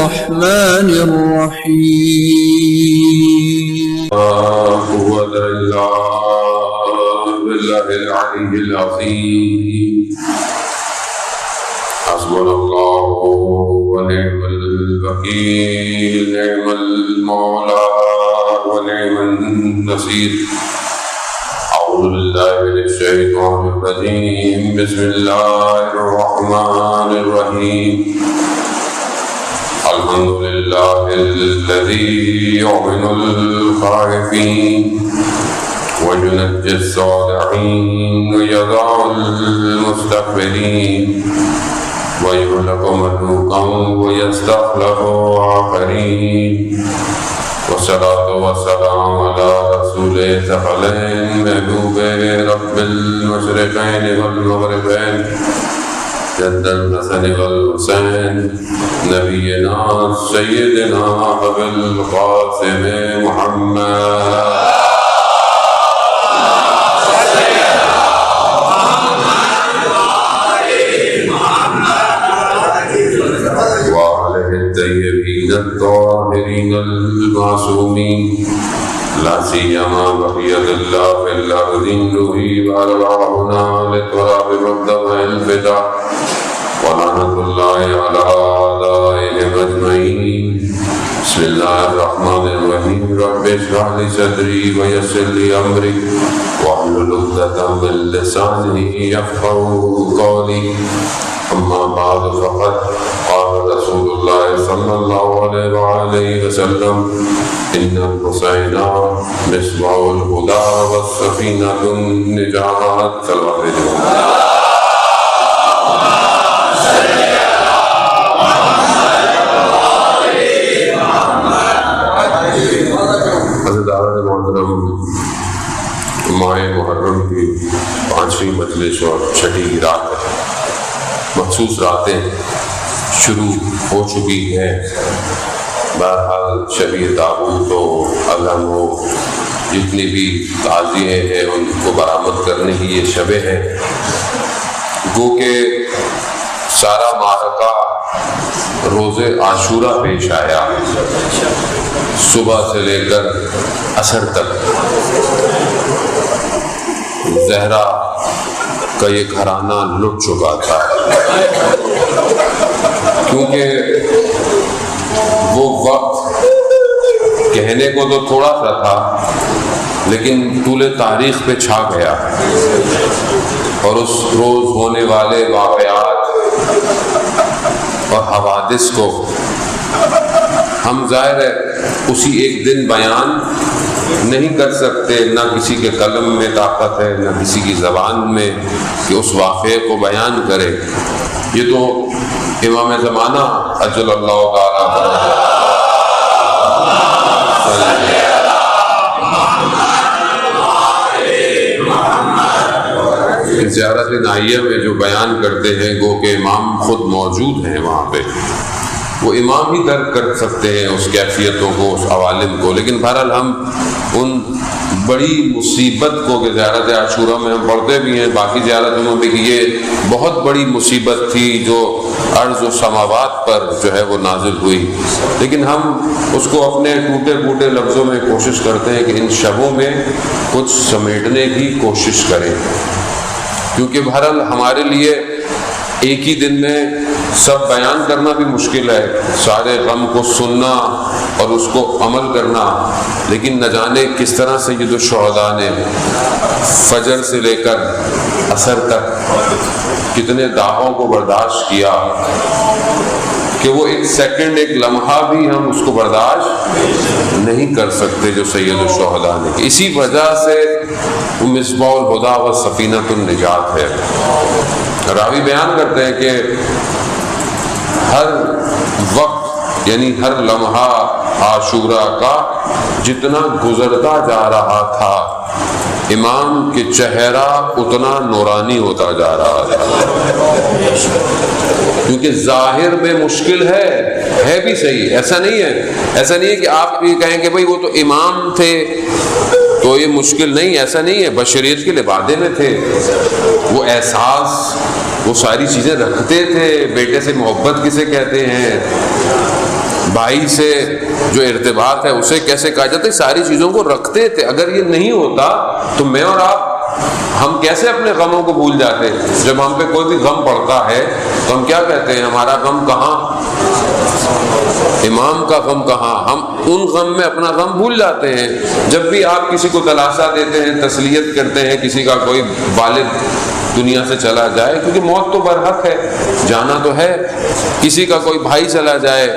الرحمن الرحيم. قوة إلا بالله العلي العظيم. حسبنا الله ونعم الوكيل، نعم المولى ونعم النصير. أعوذ بالله من الشيطان الرجيم. بسم الله الرحمن الرحيم. الحمد لله الذي يؤمن الخائفين وينجي الصالحين ويضع المستكبرين ويهلك مهلوكا ويستخلف آخرين. والصلاة والسلام على رسول ثقلين محبوب رب المشرقين والمغربين جد الحسن والحسين نبينا سيدنا أبي القاسم محمد الطيبين الطاهرين المعصومين، لا سيما بقية الله في الأرض نهي وأرواحنا للتراب والدمع الفداء ولعنة الله على أعدائهم أجمعين. بسم الله الرحمن الرحيم. رب اشرح لي صدري ويسر لي أمري واحلل عقدة من لساني يفقهوا قولي. أما بعد فقد قال رسول الله صلى الله عليه وآله وسلم إن الحسين مصباح الهدى والسفينة النجاة. صلى الله عليه وسلم. حضرات محترم، ماہ محرم کی 5ویں مجلس اور 6ٹھی رات ہے. مخصوص راتیں شروع ہو چکی ہیں. بہرحال شب تابوت و اذان و جتنی بھی تعزیے ہیں ان کو برآمد کرنے کی یہ شبیں ہیں. گو کہ سارا معرکہ روز عاشورہ پیش آیا. صبح سے لے کر عصر تک زہرا کا یہ گھرانہ لٹ چکا تھا، کیونکہ وہ وقت کہنے کو تو تھوڑا سا تھا لیکن طول تاریخ پہ چھا گیا، اور اس روز ہونے والے واقعات اور حوادث کو ہم ظاہر ہے اسی ایک دن بیان نہیں کر سکتے. نہ کسی کے قلم میں طاقت ہے نہ کسی کی زبان میں کہ اس واقعے کو بیان کرے. یہ تو امام زمانہ اجل اللہ تعالیٰ زیارت نائیہ میں جو بیان کرتے ہیں گو کہ امام خود موجود ہیں وہاں پہ، وہ امام ہی درک کر سکتے ہیں اس کیفیتوں کو، اس عوالم کو. لیکن بہرحال ہم ان بڑی مصیبت کو کہ زیارت عاشورہ میں ہم پڑھتے بھی ہیں باقی زیارتوں میں کہ یہ بہت بڑی مصیبت تھی جو ارض و سماوات پر جو ہے وہ نازل ہوئی، لیکن ہم اس کو اپنے ٹوٹے پھوٹے لفظوں میں کوشش کرتے ہیں کہ ان شبوں میں کچھ سمیٹنے کی کوشش کریں، کیونکہ بہرحال ہمارے لیے ایک ہی دن میں سب بیان کرنا بھی مشکل ہے، سارے غم کو سننا اور اس کو عمل کرنا. لیکن نہ جانے کس طرح سید الشہداء نے فجر سے لے کر عصر تک کتنے داغوں کو برداشت کیا کہ وہ ایک سیکنڈ، ایک لمحہ بھی ہم اس کو برداشت نہیں کر سکتے جو سید الشہداء نے. اسی وجہ سے وہ مصباح الہدیٰ و سفینۃ النجات ہے. راوی بیان کرتے ہیں کہ ہر وقت یعنی ہر لمحہ عاشورہ کا جتنا گزرتا جا رہا تھا امام کے چہرہ اتنا نورانی ہوتا جا رہا تھا، کیونکہ ظاہر میں مشکل ہے بھی صحیح. ایسا نہیں ہے کہ آپ یہ کہیں کہ بھائی وہ تو امام تھے تو یہ مشکل نہیں. ایسا نہیں ہے، بشریت کے لبادے میں تھے، وہ احساس وہ ساری چیزیں رکھتے تھے. بیٹے سے محبت کسے کہتے ہیں، بھائی سے جو ارتباط ہے اسے کیسے کہا جاتا ہے، ساری چیزوں کو رکھتے تھے. اگر یہ نہیں ہوتا تو میں اور آپ ہم کیسے اپنے غموں کو بھول جاتے؟ جب ہم پہ کوئی بھی غم پڑتا ہے تو ہم کیا کہتے ہیں؟ ہمارا غم کہاں، امام کا غم کہاں؟ ہم ان غم میں اپنا غم بھول جاتے ہیں. جب بھی آپ کسی کو دلاسا دیتے ہیں، تسلیت کرتے ہیں، کسی کا کوئی والد دنیا سے چلا جائے، کیونکہ موت تو برحق ہے، جانا تو ہے، کسی کا کوئی بھائی چلا جائے،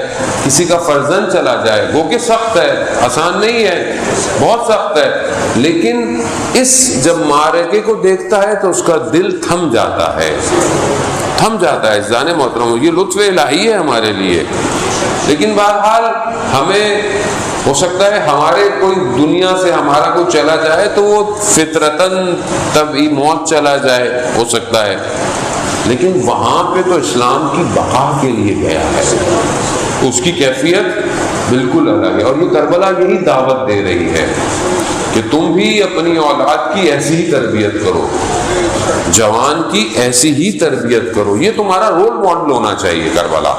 کسی کا فرزند چلا جائے، وہ کہ سخت ہے، آسان نہیں ہے، بہت سخت ہے. لیکن اس جب معرکے کو دیکھتا ہے تو اس کا دل تھم جاتا ہے، تھم جاتا ہے. عزیزان محترم، یہ لطف الہی ہے ہمارے لیے. لیکن بہرحال ہمیں ہو سکتا ہے ہمارے کوئی دنیا سے ہمارا کوئی چلا جائے تو وہ فطرتاً طبعی موت چلا جائے، ہو سکتا ہے. لیکن وہاں پہ تو اسلام کی بقا کے لیے گیا ہے، اس کی کیفیت بالکل الگ ہے. اور یہ کربلا یہی دعوت دے رہی ہے کہ تم بھی اپنی اولاد کی ایسی ہی تربیت کرو، جوان کی ایسی ہی تربیت کرو. یہ تمہارا رول ماڈل ہونا چاہیے کربلا.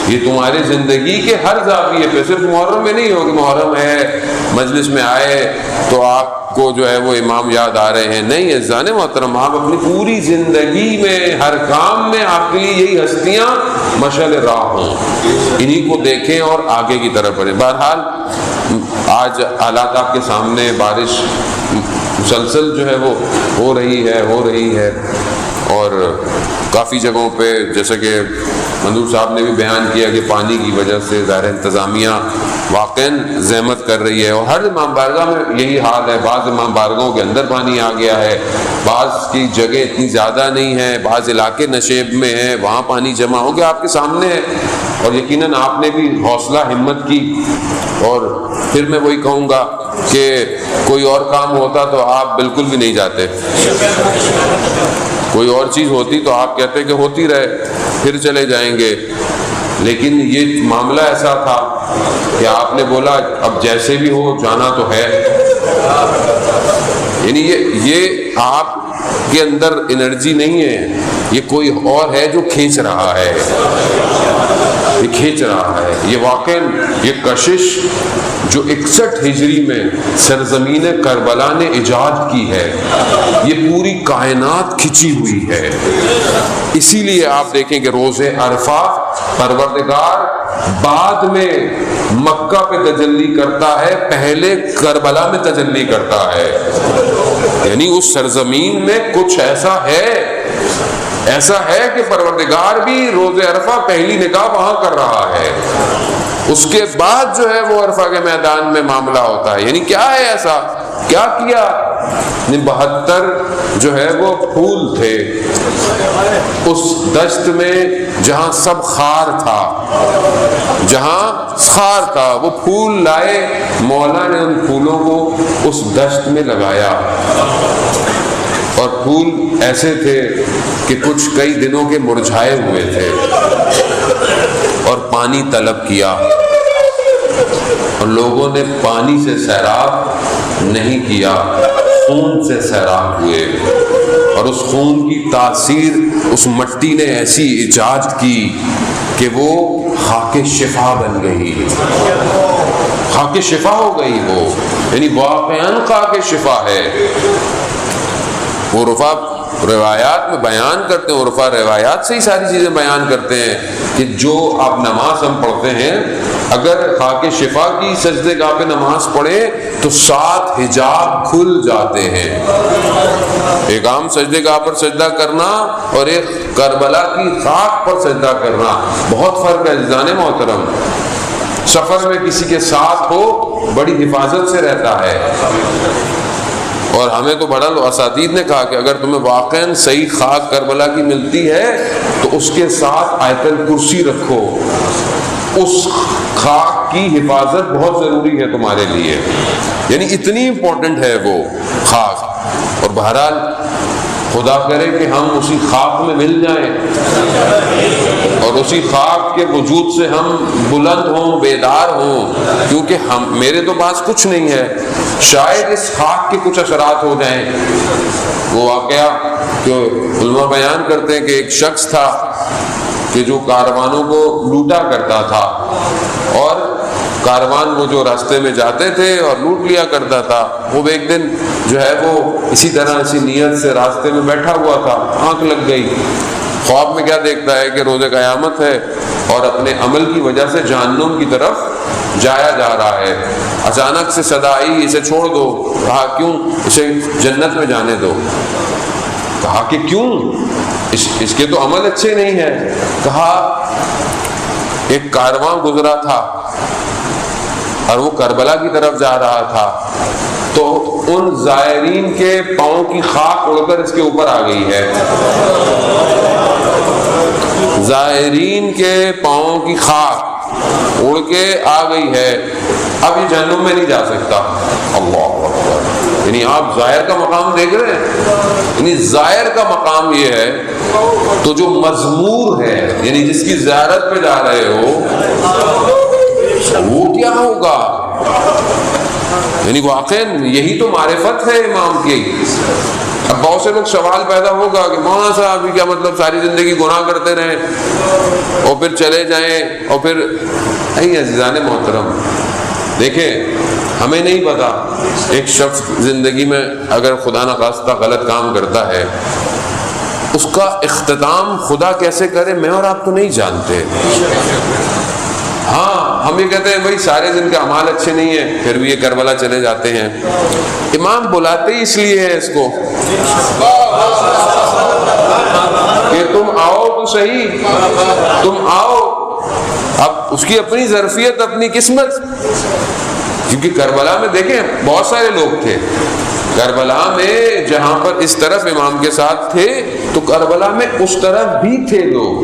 یہ تمہاری زندگی کے ہر زاویے پہ، صرف محرم میں نہیں ہو کہ محرم ہے مجلس میں آئے تو آپ کو جو ہے وہ امام یاد آ رہے ہیں. نہیں عزیزان محترم، آپ اپنی پوری زندگی میں ہر کام میں آپ کے لیے یہی ہستیاں مشعل راہ ہوں، انہی کو دیکھیں اور آگے کی طرف بڑھیں. بہرحال آج حالات آپ کے سامنے، بارش مسلسل جو ہے وہ ہو رہی ہے اور کافی جگہوں پہ جیسے کہ منظور صاحب نے بھی بیان کیا کہ پانی کی وجہ سے ظاہر انتظامیہ واقعاً زحمت کر رہی ہے. اور ہر امام بارگاہ میں یہی حال ہے. بعض امام بارگاہوں کے اندر پانی آ گیا ہے، بعض کی جگہ اتنی زیادہ نہیں ہے، بعض علاقے نشیب میں ہیں، وہاں پانی جمع ہو گیا، آپ کے سامنے ہے. اور یقیناً آپ نے بھی حوصلہ ہمت کی. اور پھر میں وہی کہوں گا کہ کوئی اور کام ہوتا تو آپ بالکل بھی نہیں جاتے، کوئی اور چیز ہوتی تو آپ کہتے کہ ہوتی رہے، پھر چلے جائیں گے. لیکن یہ معاملہ ایسا تھا کہ آپ نے بولا اب جیسے بھی ہو جانا تو ہے. یعنی یہ آپ کے اندر انرجی نہیں ہے، یہ کوئی اور ہے جو کھینچ رہا ہے، یہ کھینچ رہا ہے. یہ واقعاً یہ کشش جو 61 ہجری میں سرزمین کربلا نے ایجاد کی ہے، یہ پوری کائنات کھچی ہوئی ہے. اسی لیے آپ دیکھیں کہ روز عرفہ پروردگار بعد میں مکہ پہ تجلی کرتا ہے، پہلے کربلا میں تجلی کرتا ہے. یعنی اس سرزمین میں کچھ ایسا ہے کہ پروردگار بھی روز عرفہ پہلی نگاہ وہاں کر رہا ہے. اس کے بعد جو ہے وہ عرفہ کے میدان میں معاملہ ہوتا ہے. یعنی کیا ہے ایسا، کیا کیا؟ 72 جو ہے وہ پھول تھے اس دشت میں جہاں سب خار تھا، وہ پھول لائے، مولا نے ان پھولوں کو اس دشت میں لگایا. اور پھول ایسے تھے کہ کچھ کئی دنوں کے مرجھائے ہوئے تھے. اور پانی طلب کیا اور لوگوں نے پانی سے سیراب نہیں کیا، خون سے سیراب ہوئے. اور اس خون کی تاثیر اس مٹی نے ایسی ایجاد کی کہ وہ خاک شفا بن گئی، خاک شفا ہو گئی. وہ یعنی واقعاً خاک شفا ہے. وہ عرفہ روایات میں بیان کرتے ہیں، عرفہ روایات سے ہی ساری چیزیں بیان کرتے ہیں کہ جو آپ نماز ہم پڑھتے ہیں، اگر خاک شفا کی سجدے گاہ پہ نماز پڑھے تو 7 حجاب کھل جاتے ہیں. ایک عام سجدے گاہ پر سجدہ کرنا اور ایک کربلا کی خاک پر سجدہ کرنا بہت فرق ہے. عزیزان محترم، سفر میں کسی کے ساتھ ہو بڑی حفاظت سے رہتا ہے. اور ہمیں تو بڑا اساتید نے کہا کہ اگر تمہیں واقعاً صحیح خاک کربلا کی ملتی ہے تو اس کے ساتھ آیت الکرسی رکھو. اس خاک کی حفاظت بہت ضروری ہے تمہارے لیے، یعنی اتنی امپورٹنٹ ہے وہ خاک. اور بہرحال خدا کرے کہ ہم اسی خاک میں مل جائیں اور اسی خاک کے وجود سے ہم بلند ہوں، بیدار ہوں. کیونکہ میرے تو پاس کچھ نہیں ہے، شاید اس خاک کے کچھ اثرات ہو جائیں. وہ واقعہ جو علماء بیان کرتے ہیں کہ ایک شخص تھا کہ جو کاروانوں کو لوٹا کرتا تھا، اور کاروان وہ جو راستے میں جاتے تھے اور لوٹ لیا کرتا تھا، وہ ایک دن جو ہے وہ اسی طرح اسی نیت سے راستے میں بیٹھا ہوا تھا، آنکھ لگ گئی، خواب میں کیا دیکھتا ہے کہ روز قیامت ہے اور اپنے عمل کی وجہ سے جہنم کی طرف جایا جا رہا ہے۔ اچانک سے صدا آئی، اسے چھوڑ دو۔ کہا کیوں؟ اسے جنت میں جانے دو۔ کہا کہ کیوں؟ اس کے تو عمل اچھے نہیں ہیں۔ کہا ایک کارواں گزرا تھا اور وہ کربلا کی طرف جا رہا تھا، تو ان زائرین کے پاؤں کی خاک اڑ کر اس کے اوپر آ گئی ہے۔ زائرین کے پاؤں کی خاک اڑ کے آ گئی ہے، اب یہ جہنم میں نہیں جا سکتا۔ اللہ اکبر! یعنی آپ زائر کا مقام دیکھ رہے ہیں، یعنی زائر کا مقام یہ ہے، تو جو مذمور ہے یعنی جس کی زیارت پہ جا رہے ہو وہ کیا ہوگا؟ یعنی واقعاً یہی تو معرفت ہے امام کی۔ اب بہت سے لوگ سوال پیدا ہوگا کہ مولانا صاحب کیا مطلب ساری زندگی گناہ کرتے رہیں اور پھر چلے جائیں اور پھر نہیں؟ عزیزان محترم، دیکھیں ہمیں نہیں پتا ایک شخص زندگی میں اگر خدا نخواستہ غلط کام کرتا ہے، اس کا اختتام خدا کیسے کرے میں اور آپ تو نہیں جانتے۔ ہاں ہم یہ کہتے ہیں بھائی سارے دن کے اعمال اچھے نہیں ہیں، پھر بھی یہ کربلا چلے جاتے ہیں۔ امام بلاتے ہی اس لیے ہے اس کو کہ تم آؤ تو صحیح، تم آؤ۔ اب اس کی اپنی ظرفیت، اپنی قسمت، کیونکہ کربلا میں دیکھیں بہت سارے لوگ تھے۔ کربلا میں جہاں پر اس طرف امام کے ساتھ تھے تو کربلا میں اس طرف بھی تھے لوگ۔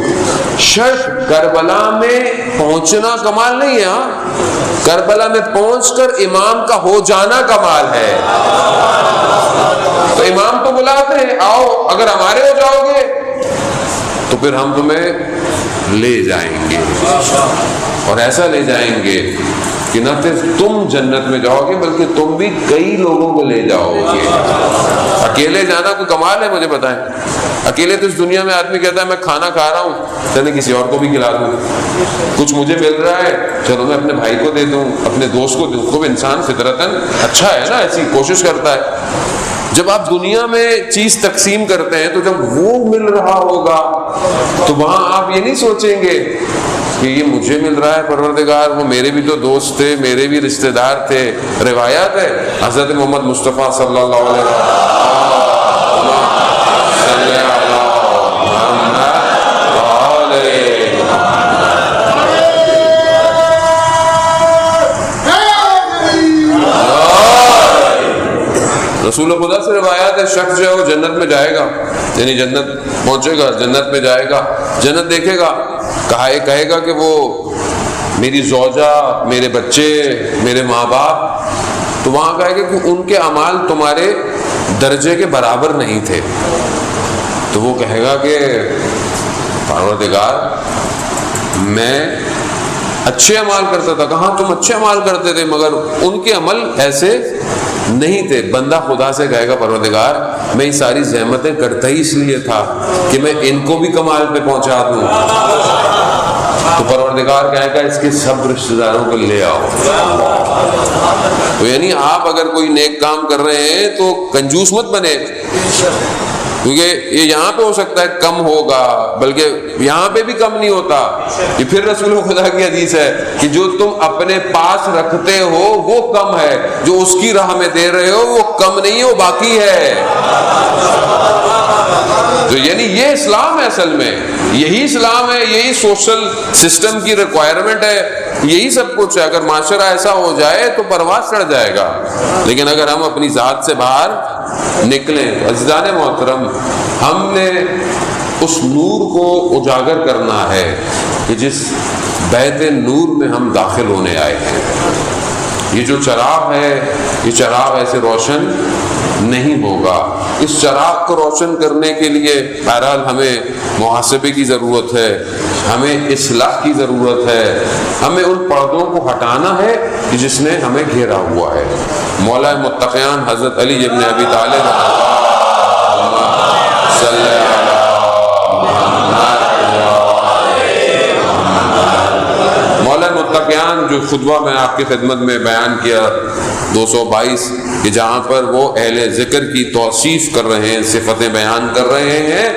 شرط کربلا میں پہنچنا کمال نہیں ہے، ہاں کربلا میں پہنچ کر امام کا ہو جانا کمال ہے۔ تو امام تو بلاتے ہیں آؤ، اگر ہمارے ہو جاؤ گے تو پھر ہم تمہیں لے جائیں گے، اور ایسا لے جائیں گے کہ نہ صرف تم جنت میں جاؤ گے بلکہ تم بھی کئی لوگوں کو لے جاؤ گے۔ اکیلے جانا کوئی کمال ہے؟ مجھے بتائیں۔ اکیلے تو اس دنیا میں آدمی کہتا ہے میں کھانا کھا رہا ہوں، چلے کسی اور کو بھی کھلا دوں، کچھ مجھے مل رہا ہے چلو میں اپنے بھائی کو دے دوں، اپنے دوست کو دوں۔ تو انسان فطرتاً اچھا ہے نا، ایسی کوشش کرتا ہے۔ جب آپ دنیا میں چیز تقسیم کرتے ہیں تو جب وہ مل رہا ہوگا تو وہاں آپ یہ نہیں سوچیں گے کہ یہ مجھے مل رہا ہے پروردگار، وہ میرے بھی تو دوست تھے، میرے بھی رشتہ دار تھے۔ روایات ہے حضرت محمد مصطفیٰ صلی اللہ علیہ رسول خدا سے روایات ہے، شخص جو ہے وہ جنت میں جائے گا، یعنی جنت پہنچے گا، جنت میں جائے گا، جنت دیکھے گا، کہے گا کہ وہ میری زوجہ، میرے بچے، میرے ماں باپ، تو وہاں کہے گا کہ ان کے اعمال تمہارے درجے کے برابر نہیں تھے۔ تو وہ کہے گا کہ پروردگار میں اچھے عمل کرتا تھا۔ کہاں تم اچھے عمل کرتے تھے مگر ان کے عمل ایسے نہیں تھے۔ بندہ خدا سے کہے گا پروردگار میں یہ ساری زحمتیں کرتا ہی اس لیے تھا کہ میں ان کو بھی کمال پہ پہنچا دوں۔ تو پروردگار کہے گا اس کے سب رشتہ داروں کو لے آؤ۔ تو یعنی آپ اگر کوئی نیک کام کر رہے ہیں تو کنجوس مت بنے، کیونکہ یہ یہاں پہ ہو سکتا ہے کم ہوگا، بلکہ یہاں پہ بھی کم نہیں ہوتا۔ یہ پھر رسول خدا کی حدیث ہے کہ جو تم اپنے پاس رکھتے ہو وہ کم ہے، جو اس کی راہ میں دے رہے ہو وہ کم نہیں ہے، وہ باقی ہے۔ تو یعنی یہ اسلام ہے، اصل میں یہی اسلام ہے، یہی سوشل سسٹم کی ریکوائرمنٹ ہے، یہی سب کچھ ہے۔ اگر معاشرہ ایسا ہو جائے تو پرواز چڑھ جائے گا، لیکن اگر ہم اپنی ذات سے باہر نکلیں، عزیزان محترم، ہم نے اس نور کو اجاگر کرنا ہے کہ جس بیت نور میں ہم داخل ہونے آئے ہیں۔ یہ جو چراغ ہے یہ چراغ ایسے روشن نہیں ہوگا۔ اس چراغ کو روشن کرنے کے لیے بہرحال ہمیں محاسبے کی ضرورت ہے، ہمیں اصلاح کی ضرورت ہے، ہمیں ان پردوں کو ہٹانا ہے کہ جس نے ہمیں گھیرا ہوا ہے۔ مولا متقیان حضرت علی ابن ابی طالب صلی اللہ علیہ جو خطبہ میں آپ کی خدمت میں بیان کیا 222 کہ جہاں پر وہ اہل ذکر کی توصیف کر رہے ہیں، صفتیں بیان کر رہے ہیں،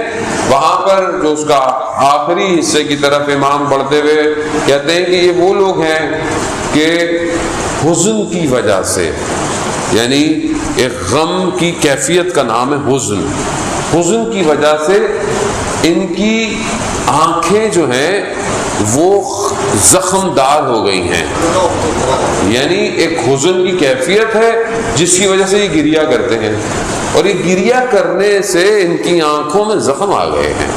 وہاں پر جو اس کا آخری حصے کی طرف امام بڑھتے ہوئے کہتے ہیں کہ یہ وہ لوگ ہیں کہ حزن کی وجہ سے، یعنی ایک غم کی کیفیت کا نام ہے حزن، حزن کی وجہ سے ان کی آنکھیں جو ہیں وہ زخم دار ہو گئی ہیں، یعنی ایک حزن کی کیفیت ہے جس کی وجہ سے یہ گریا کرتے ہیں، اور یہ گریا کرنے سے ان کی آنکھوں میں زخم آ گئے ہیں،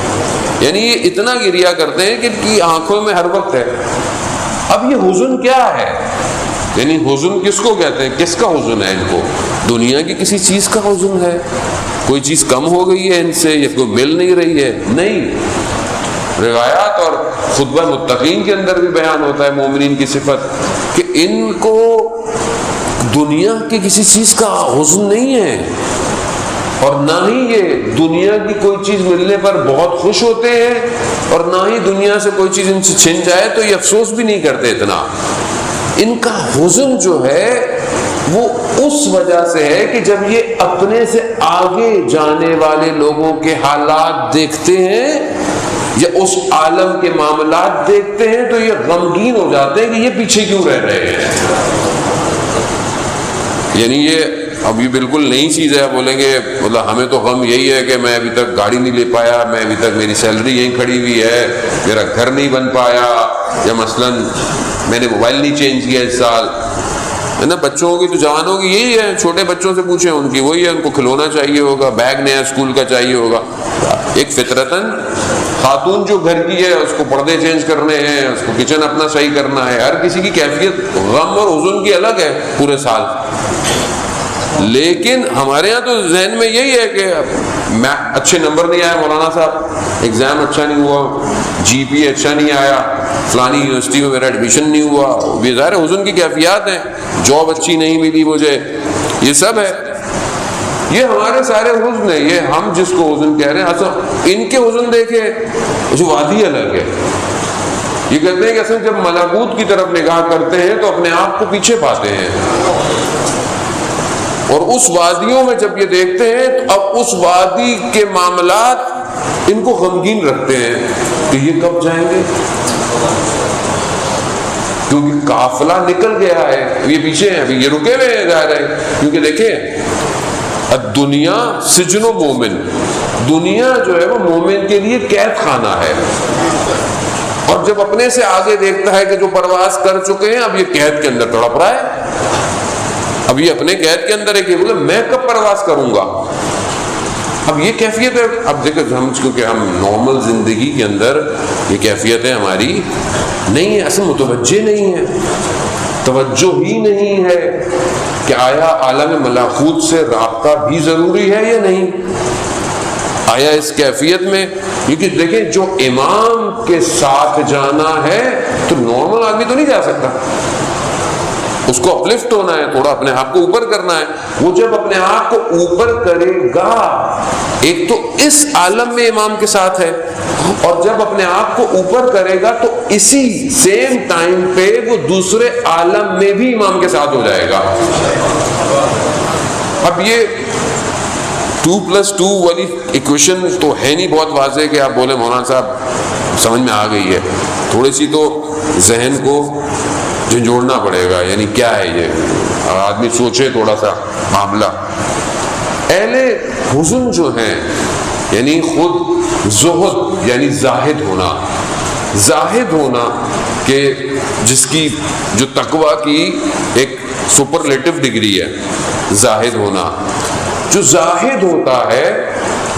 یعنی یہ اتنا گریا کرتے ہیں کہ ان کی آنکھوں میں ہر وقت ہے۔ اب یہ حزن کیا ہے؟ یعنی حزن کس کو کہتے ہیں؟ کس کا حزن ہے ان کو؟ دنیا کی کسی چیز کا حزن ہے؟ کوئی چیز کم ہو گئی ہے ان سے یا کوئی مل نہیں رہی ہے؟ نہیں، روایات اور خطبہ متقین کے اندر بھی بیان ہوتا ہے مومنین کی صفت کہ ان کو دنیا کی کسی چیز کا حزن نہیں ہے، اور نہ ہی یہ دنیا کی کوئی چیز ملنے پر بہت خوش ہوتے ہیں، اور نہ ہی دنیا سے کوئی چیز ان سے چھن جائے تو یہ افسوس بھی نہیں کرتے اتنا۔ ان کا حزن جو ہے وہ اس وجہ سے ہے کہ جب یہ اپنے سے آگے جانے والے لوگوں کے حالات دیکھتے ہیں یا اس عالم کے معاملات دیکھتے ہیں تو یہ غمگین ہو جاتے ہیں کہ یہ پیچھے کیوں رہ رہے ہیں۔ یعنی یہ اب یہ بالکل نئی چیز ہے، بولیں گے مطلب ہمیں تو غم یہی ہے کہ میں ابھی تک گاڑی نہیں لے پایا، میں ابھی تک میری سیلری یہیں کھڑی ہوئی ہے، میرا گھر نہیں بن پایا، یا مثلاً میں نے موبائل نہیں چینج کیا اس سال، ہے نا۔ بچوں کی تو جوانوں کی یہی ہے، چھوٹے بچوں سے پوچھیں ان کی وہی ہے، ان کو کھلونا چاہیے ہوگا، بیگ نیا اسکول کا چاہیے ہوگا۔ ایک فطرتاً خاتون جو گھر کی ہے اس کو پردے چینج کرنے ہیں، اس کو کچن اپنا صحیح کرنا ہے، ہر کسی کی کیفیت غم اور حزن کی الگ ہے پورے سال۔ لیکن ہمارے ہاں تو ذہن میں یہی ہے کہ میں اچھے نمبر نہیں آیا مولانا صاحب، ایگزام اچھا نہیں ہوا، جی پی اچھا نہیں آیا، فلانی یونیورسٹی میں میرا ایڈمیشن نہیں ہوا، یہ ظاہر حزن کی کیفیات ہیں، جاب اچھی نہیں ملی مجھے، یہ سب ہے، یہ ہمارے سارے حزن ہیں، یہ ہم جس کو حزن کہہ رہے ہیں۔ اصل ان کے حزن دیکھیں جو وادی الگ ہے، یہ کہتے ہیں کہ اصل جب ملکوت کی طرف نگاہ کرتے ہیں تو اپنے آپ کو پیچھے پاتے ہیں، اور اس وادیوں میں جب یہ دیکھتے ہیں تو اب اس وادی کے معاملات ان کو غمگین رکھتے ہیں کہ یہ کب جائیں گے، کیونکہ قافلہ نکل گیا ہے، یہ پیچھے ہیں، ابھی یہ رکے ہوئے ہیں ظاہر ہے، کیونکہ دیکھیں الدنیا سجن و مومن، دنیا جو ہے وہ مومن کے لیے قید خانہ ہے، اور جب اپنے سے آگے دیکھتا ہے کہ جو پرواز کر چکے ہیں اب یہ قید کے اندر تڑپ رہا ہے، اب یہ اپنے قید کے اندر ہے کہ بولے میں کب پرواز کروں گا، اب یہ کیفیت ہے۔ اب دیکھیں ہم کیونکہ ہم نارمل زندگی کے اندر یہ کیفیتیں ہماری نہیں ہیں، اصل متوجہ نہیں ہے، توجہ ہی نہیں ہے کہ آیا عالم ملکوت سے رابطہ بھی ضروری ہے یا نہیں، آیا اس کیفیت میں، کیونکہ دیکھیں جو امام کے ساتھ جانا ہے تو نارمل آدمی تو نہیں جا سکتا، اس کو اپلفٹ ہونا ہے، تھوڑا اپنے آپ کو اوپر کرنا ہے، وہ جب اپنے آپ کو اوپر کرے گا ایک تو اس عالم میں امام کے ساتھ ہے، اور جب اپنے آپ کو اوپر کرے گا تو اسی سیم ٹائم پہ وہ دوسرے عالم میں بھی امام کے ساتھ ہو جائے گا۔ اب یہ 2+2 والی ایکویشن تو ہے نہیں بہت واضح کہ آپ بولے مولانا صاحب سمجھ میں آ گئی ہے، تھوڑی سی تو ذہن کو جھنجھوڑنا پڑے گا، یعنی کیا ہے یہ، آدمی سوچے تھوڑا سا معاملہ۔ اہل حزن جو ہیں یعنی خود زہد یعنی زاہد ہونا کہ جس کی جو تقویٰ کی ایک سپرلیٹو ڈگری ہے، زاہد ہونا، جو زاہد ہوتا ہے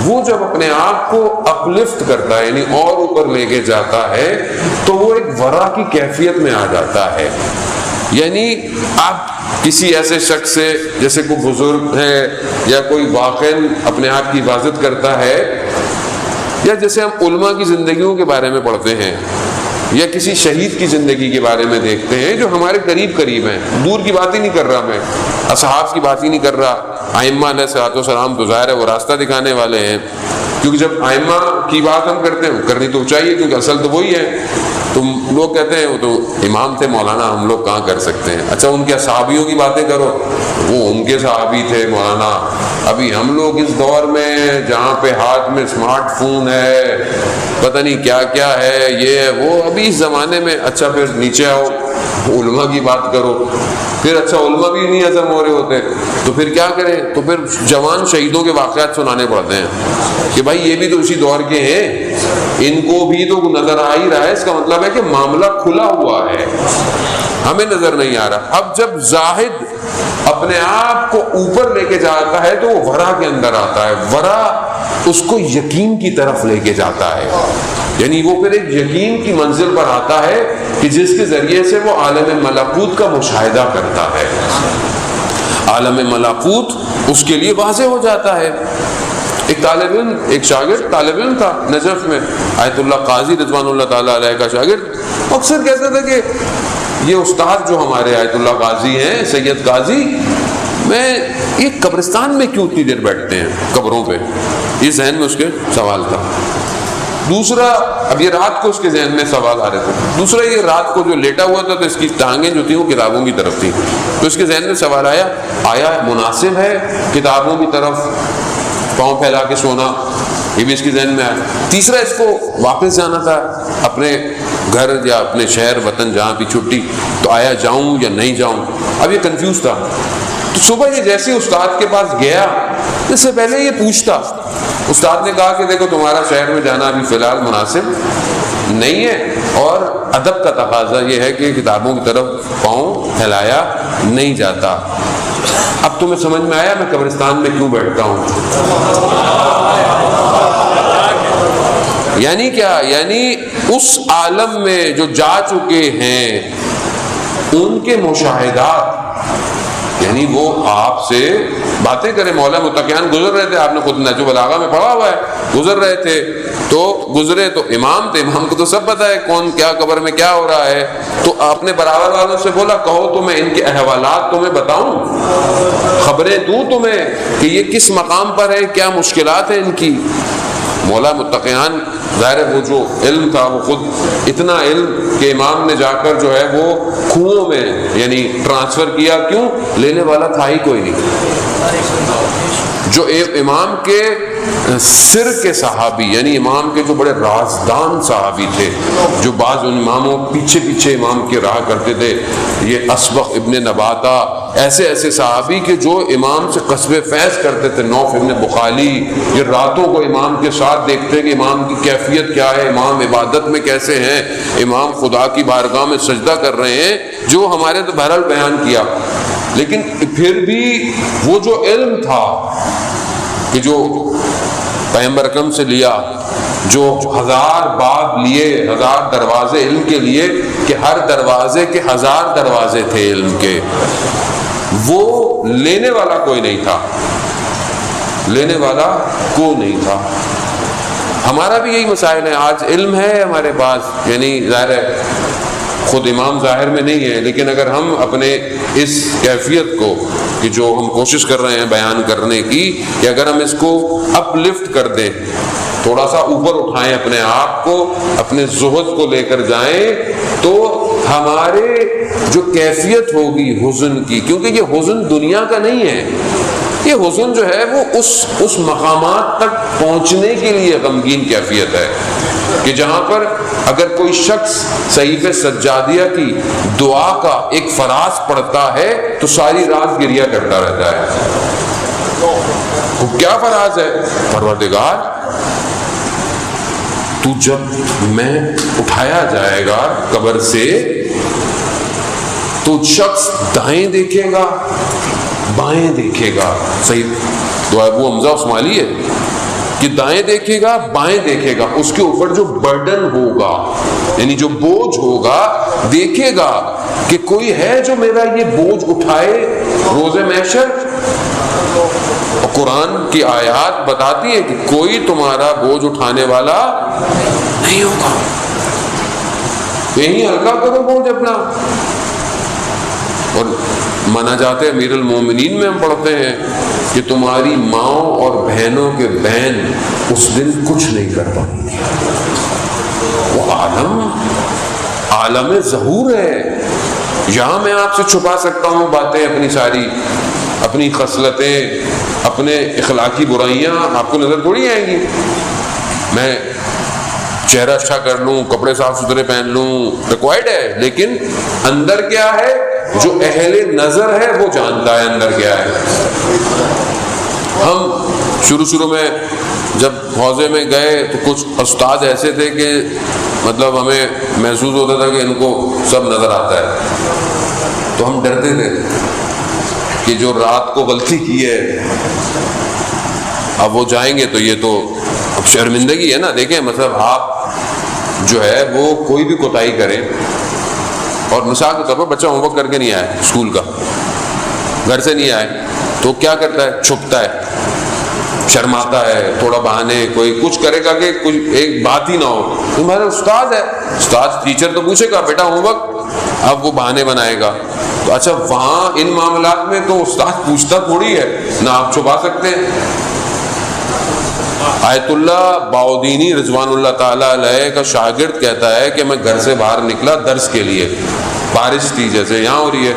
وہ جب اپنے آپ کو اپلفٹ کرتا ہے یعنی اور اوپر لے کے جاتا ہے تو وہ ایک ورا کی کیفیت میں آ جاتا ہے۔ یعنی آپ کسی ایسے شخص سے جیسے کوئی بزرگ ہے یا کوئی واقعاً اپنے آپ کی حفاظت کرتا ہے، یا جیسے ہم علماء کی زندگیوں کے بارے میں پڑھتے ہیں یا کسی شہید کی زندگی کے بارے میں دیکھتے ہیں جو ہمارے قریب ہیں، دور کی بات ہی نہیں کر رہا، میں اصحاب کی بات ہی نہیں کر رہا، ائمہ علیہ الصلوۃ والسلام تو ظاہر ہے وہ راستہ دکھانے والے ہیں، کیونکہ جب ائمہ کی بات ہم کرتے ہیں کرنی تو چاہیے کیونکہ اصل تو وہی ہے، تم لوگ کہتے ہیں وہ تو امام تھے مولانا، ہم لوگ کہاں کر سکتے ہیں. اچھا ان کے صحابیوں کی باتیں کرو، وہ ان کے صحابی تھے مولانا. ابھی ہم لوگ اس دور میں جہاں پہ ہاتھ میں اسمارٹ فون ہے، پتہ نہیں کیا کیا ہے، یہ ہے وہ، ابھی اس زمانے میں. اچھا پھر نیچے آؤ، علماء کی بات کرو. پھر اچھا علماء بھی نہیں ہضم ہو رہے ہوتے تو پھر کیا کریں؟ تو پھر جوان شہیدوں کے واقعات سنانے پڑتے ہیں کہ بھائی یہ بھی تو اسی دور کے ہیں، ان کو بھی تو نظر آ ہی رہا ہے. اس کا مطلب ہے کہ معاملہ کھلا ہوا ہے، ہمیں نظر نہیں آ رہا. اب جب زاہد اپنے آپ کو اوپر لے کے جاتا ہے تو وہ ورا کے اندر آتا ہے. ورا اس کو یقین کی طرف لے کے جاتا ہے، یعنی وہ پھر ایک یقین کی منزل پر آتا ہے کہ جس کے ذریعے سے وہ عالم ملکوت کا مشاہدہ کرتا ہے. عالم ملکوت اس کے لیے واضح ہو جاتا ہے. ایک طالب علم، ایک شاگرد طالب علم تھا نجف میں، آیت اللہ قاضی رضوان اللہ تعالیٰ علیہ کا شاگرد. اکثر کہتا تھا کہ یہ استاد جو ہمارے آیت اللہ قاضی ہیں، سید قاضی، میں یہ قبرستان میں کیوں اتنی دیر بیٹھتے ہیں قبروں پہ؟ یہ ذہن میں اس کے سوال تھا. دوسرا، اب یہ رات کو اس کے ذہن میں سوال آ رہے تھے. دوسرا، یہ رات کو جو لیٹا ہوا تھا تو اس کی ٹانگیں جو تھیں وہ کتابوں کی طرف تھیں، تو اس کے ذہن میں سوال آیا مناسب ہے کتابوں کی طرف پاؤں پھیلا کے سونا؟ یہ بھی اس کے ذہن میں آیا. تیسرا، اس کو واپس جانا تھا اپنے گھر یا اپنے شہر وطن جہاں بھی چھٹی، تو آیا جاؤں یا نہیں جاؤں؟ اب یہ کنفیوز تھا. تو صبح یہ جیسے استاد کے پاس گیا، اس سے پہلے یہ پوچھتا. استاد نے کہا کہ دیکھو تمہارا شہر میں جانا ابھی فی الحال مناسب نہیں ہے، اور ادب کا تقاضا یہ ہے کہ کتابوں کی طرف پاؤں پھیلایا نہیں جاتا. اب تمہیں سمجھ میں آیا میں قبرستان میں کیوں بیٹھتا ہوں؟ یعنی کیا؟ یعنی اس عالم میں جو جا چکے ہیں ان کے مشاہدات، یعنی وہ آپ سے باتیں کریں. مولا متقیان گزر رہے تھے، آپ نے خود نہج البلاغہ میں پڑھا ہوا ہے، گزر رہے تھے تو گزرے تو امام تھے، امام کو تو سب پتہ ہے کون کیا قبر میں کیا ہو رہا ہے. تو اپنے برابر والوں سے بولا کہو تو میں ان کے احوالات تمہیں بتاؤں، خبریں دوں تمہیں کہ یہ کس مقام پر ہے، کیا مشکلات ہیں ان کی. مولا متقیان ظاہر ہے وہ جو علم تھا وہ خود اتنا علم کہ امام نے جا کر جو ہے وہ کنوؤں میں یعنی ٹرانسفر کیا. کیوں؟ لینے والا تھا ہی کوئی نہیں. جو ایک امام کے سر کے صحابی، یعنی امام کے جو بڑے رازدان صحابی تھے، جو بعض ان اماموں پیچھے پیچھے امام کے رہا کرتے تھے، یہ اسبق ابن نباتہ، ایسے صحابی کے جو امام سے قصب فیض کرتے تھے. نوف ابن بخالی، یہ راتوں کو امام کے ساتھ دیکھتے کہ امام کی کیفیت کیا ہے، امام عبادت میں کیسے ہیں، امام خدا کی بارگاہ میں سجدہ کر رہے ہیں، جو ہمارے تو بہرحال بیان کیا. لیکن پھر بھی وہ جو علم تھا کہ جو پیغمبر اکرم سے لیا، جو 1000 باب لیے، 1000 دروازے علم کے لیے، کہ ہر دروازے کے 1000 دروازے تھے علم کے، وہ لینے والا کوئی نہیں تھا، لینے والا کوئی نہیں تھا. ہمارا بھی یہی مسائل ہے. آج علم ہے ہمارے پاس، یعنی ظاہر ہے خود امام ظاہر میں نہیں ہے، لیکن اگر ہم اپنے اس کیفیت کو کہ جو ہم کوشش کر رہے ہیں بیان کرنے کی، کہ اگر ہم اس کو اپ لفٹ کر دیں، تھوڑا سا اوپر اٹھائیں اپنے آپ کو، اپنے زہد کو لے کر جائیں، تو ہمارے جو کیفیت ہوگی حزن کی، کیونکہ یہ حزن دنیا کا نہیں ہے، یہ حزن جو ہے وہ اس مقامات تک پہنچنے کے لیے غمگین کیفیت ہے کہ جہاں پر اگر کوئی شخص صحیفہ سجادیہ کی دعا کا ایک فراز پڑھتا ہے تو ساری رات گریہ کرتا رہتا ہے. وہ کیا فراز ہے؟ پروردگار تو جب میں اٹھایا جائے گا قبر سے تو شخص دائیں دیکھے گا بائیں دیکھے گا. صحیح دعا ابو حمزہ عثمالی ہے کہ دائیں دیکھے گا بائیں دیکھے گا، اس کے اوپر جو برڈن ہوگا یعنی جو بوجھ ہوگا، دیکھے گا کہ کوئی ہے جو میرا یہ بوجھ اٹھائے روز محشر. اور قرآن کی آیات بتاتی ہے کہ کوئی تمہارا بوجھ اٹھانے والا نہیں ہوگا. یہی ہلکا کرو بوجھ اپنا. اور مناجات امیر المومنین میں ہم پڑھتے ہیں کہ تمہاری ماؤں اور بہنوں کے بہن اس دن کچھ نہیں کر پائیں گے. وہ عالم عالم ظہور ہے، یہاں میں آپ سے چھپا سکتا ہوں باتیں اپنی ساری، اپنی خصلتیں، اپنے اخلاقی برائیاں آپ کو نظر تھوڑی آئیں گی. میں چہرہ اچھا کر لوں، کپڑے صاف ستھرے پہن لوں، ریکوائرڈ ہے، لیکن اندر کیا ہے جو اہل نظر ہے وہ جانتا ہے اندر کیا ہے. ہم شروع میں جب حوضے میں گئے تو کچھ استاد ایسے تھے کہ مطلب ہمیں محسوس ہوتا تھا کہ ان کو سب نظر آتا ہے، تو ہم ڈرتے تھے کہ جو رات کو غلطی کی ہے اب وہ جائیں گے تو یہ تو اب شرمندگی ہے نا. دیکھیں مطلب آپ جو ہے وہ کوئی بھی کوتاہی کریں، اور مثال کے طور پر بچہ ہوم ورک کر کے نہیں آئے اسکول کا، گھر سے نہیں آئے، تو کیا کرتا ہے؟ چھپتا ہے، شرماتا ہے، تھوڑا بہانے کوئی کچھ کرے گا کہ کچھ ایک بات ہی نہ ہو. تمہارا استاد ہے، استاد ٹیچر تو پوچھے گا بیٹا ہوم ورک، اب وہ بہانے بنائے گا. تو اچھا وہاں ان معاملات میں تو استاد پوچھتا تھوڑی ہے، نہ آپ چھپا سکتے ہیں. آیت اللہ باؤدینی رضوان اللہ تعالیٰ علیہ کا شاگرد کہتا ہے کہ میں گھر سے باہر نکلا درس کے لیے، بارش تھی جیسے یہاں ہو رہی ہے،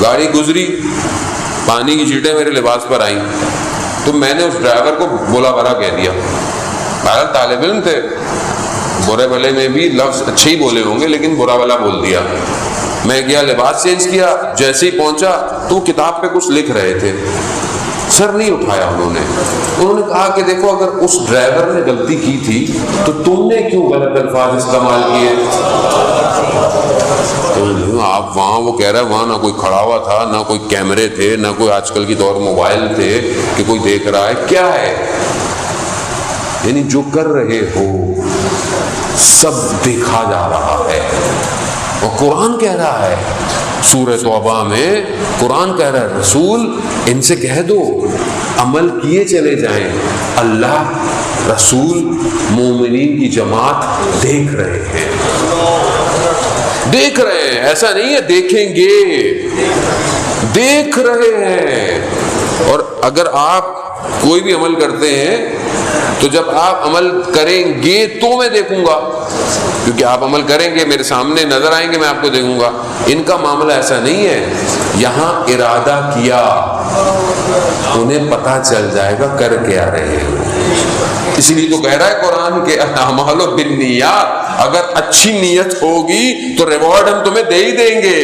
گاڑی گزری، پانی کی چھینٹیں میرے لباس پر آئیں، تو میں نے اس ڈرائیور کو بولا بھلا کہہ دیا. بہرحال طالب علم تھے، برے بھلے میں بھی لفظ اچھے ہی بولے ہوں گے لیکن برا بھلا بول دیا. میں گیا لباس چینج کیا، جیسے ہی پہنچا تو کتاب پہ کچھ لکھ رہے تھے، سر نہیں اٹھایا انہوں نے کہا کہ دیکھو اگر اس ڈرائیور نے غلطی کی تھی تو تم نے کیوں غلط الفاظ استعمال کیے؟ آپ وہاں وہ کہہ رہا ہے وہاں نہ کوئی کھڑا ہوا تھا، نہ کوئی کیمرے تھے، نہ کوئی آج کل کی دور موبائل تھے کہ کوئی دیکھ رہا ہے. کیا ہے یعنی جو کر رہے ہو سب دیکھا جا رہا ہے. اور قرآن کہہ رہا ہے سورہ توبہ میں، قرآن کہہ رہا ہے رسول ان سے کہہ دو عمل کیے چلے جائیں، اللہ رسول مومنین کی جماعت دیکھ رہے ہیں، دیکھ رہے ہیں. ایسا نہیں ہے دیکھیں گے، دیکھ رہے ہیں. اور اگر آپ کوئی بھی عمل کرتے ہیں تو جب آپ عمل کریں گے تو میں دیکھوں گا، کیونکہ آپ عمل کریں گے میرے سامنے نظر آئیں گے، میں آپ کو دیکھوں گا. ان کا معاملہ ایسا نہیں ہے، یہاں ارادہ کیا انہیں پتہ چل جائے گا کر کے آ رہے ہیں. اس لیے تو کہہ رہا ہے قرآن کے اعمال بالنیات، اگر اچھی نیت ہوگی تو ریوارڈ ہم تمہیں دے ہی دیں گے.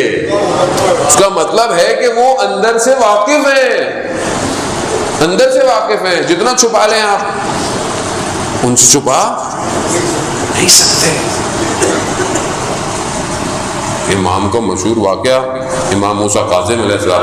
اس کا مطلب ہے کہ وہ اندر سے واقف ہیں، اندر سے واقف ہیں. جتنا چھپا لیں آپ ان سے چھپا نہیں سکتے. امام کا مشہور واقعہ امام موسیٰ کاظم علیہ السلام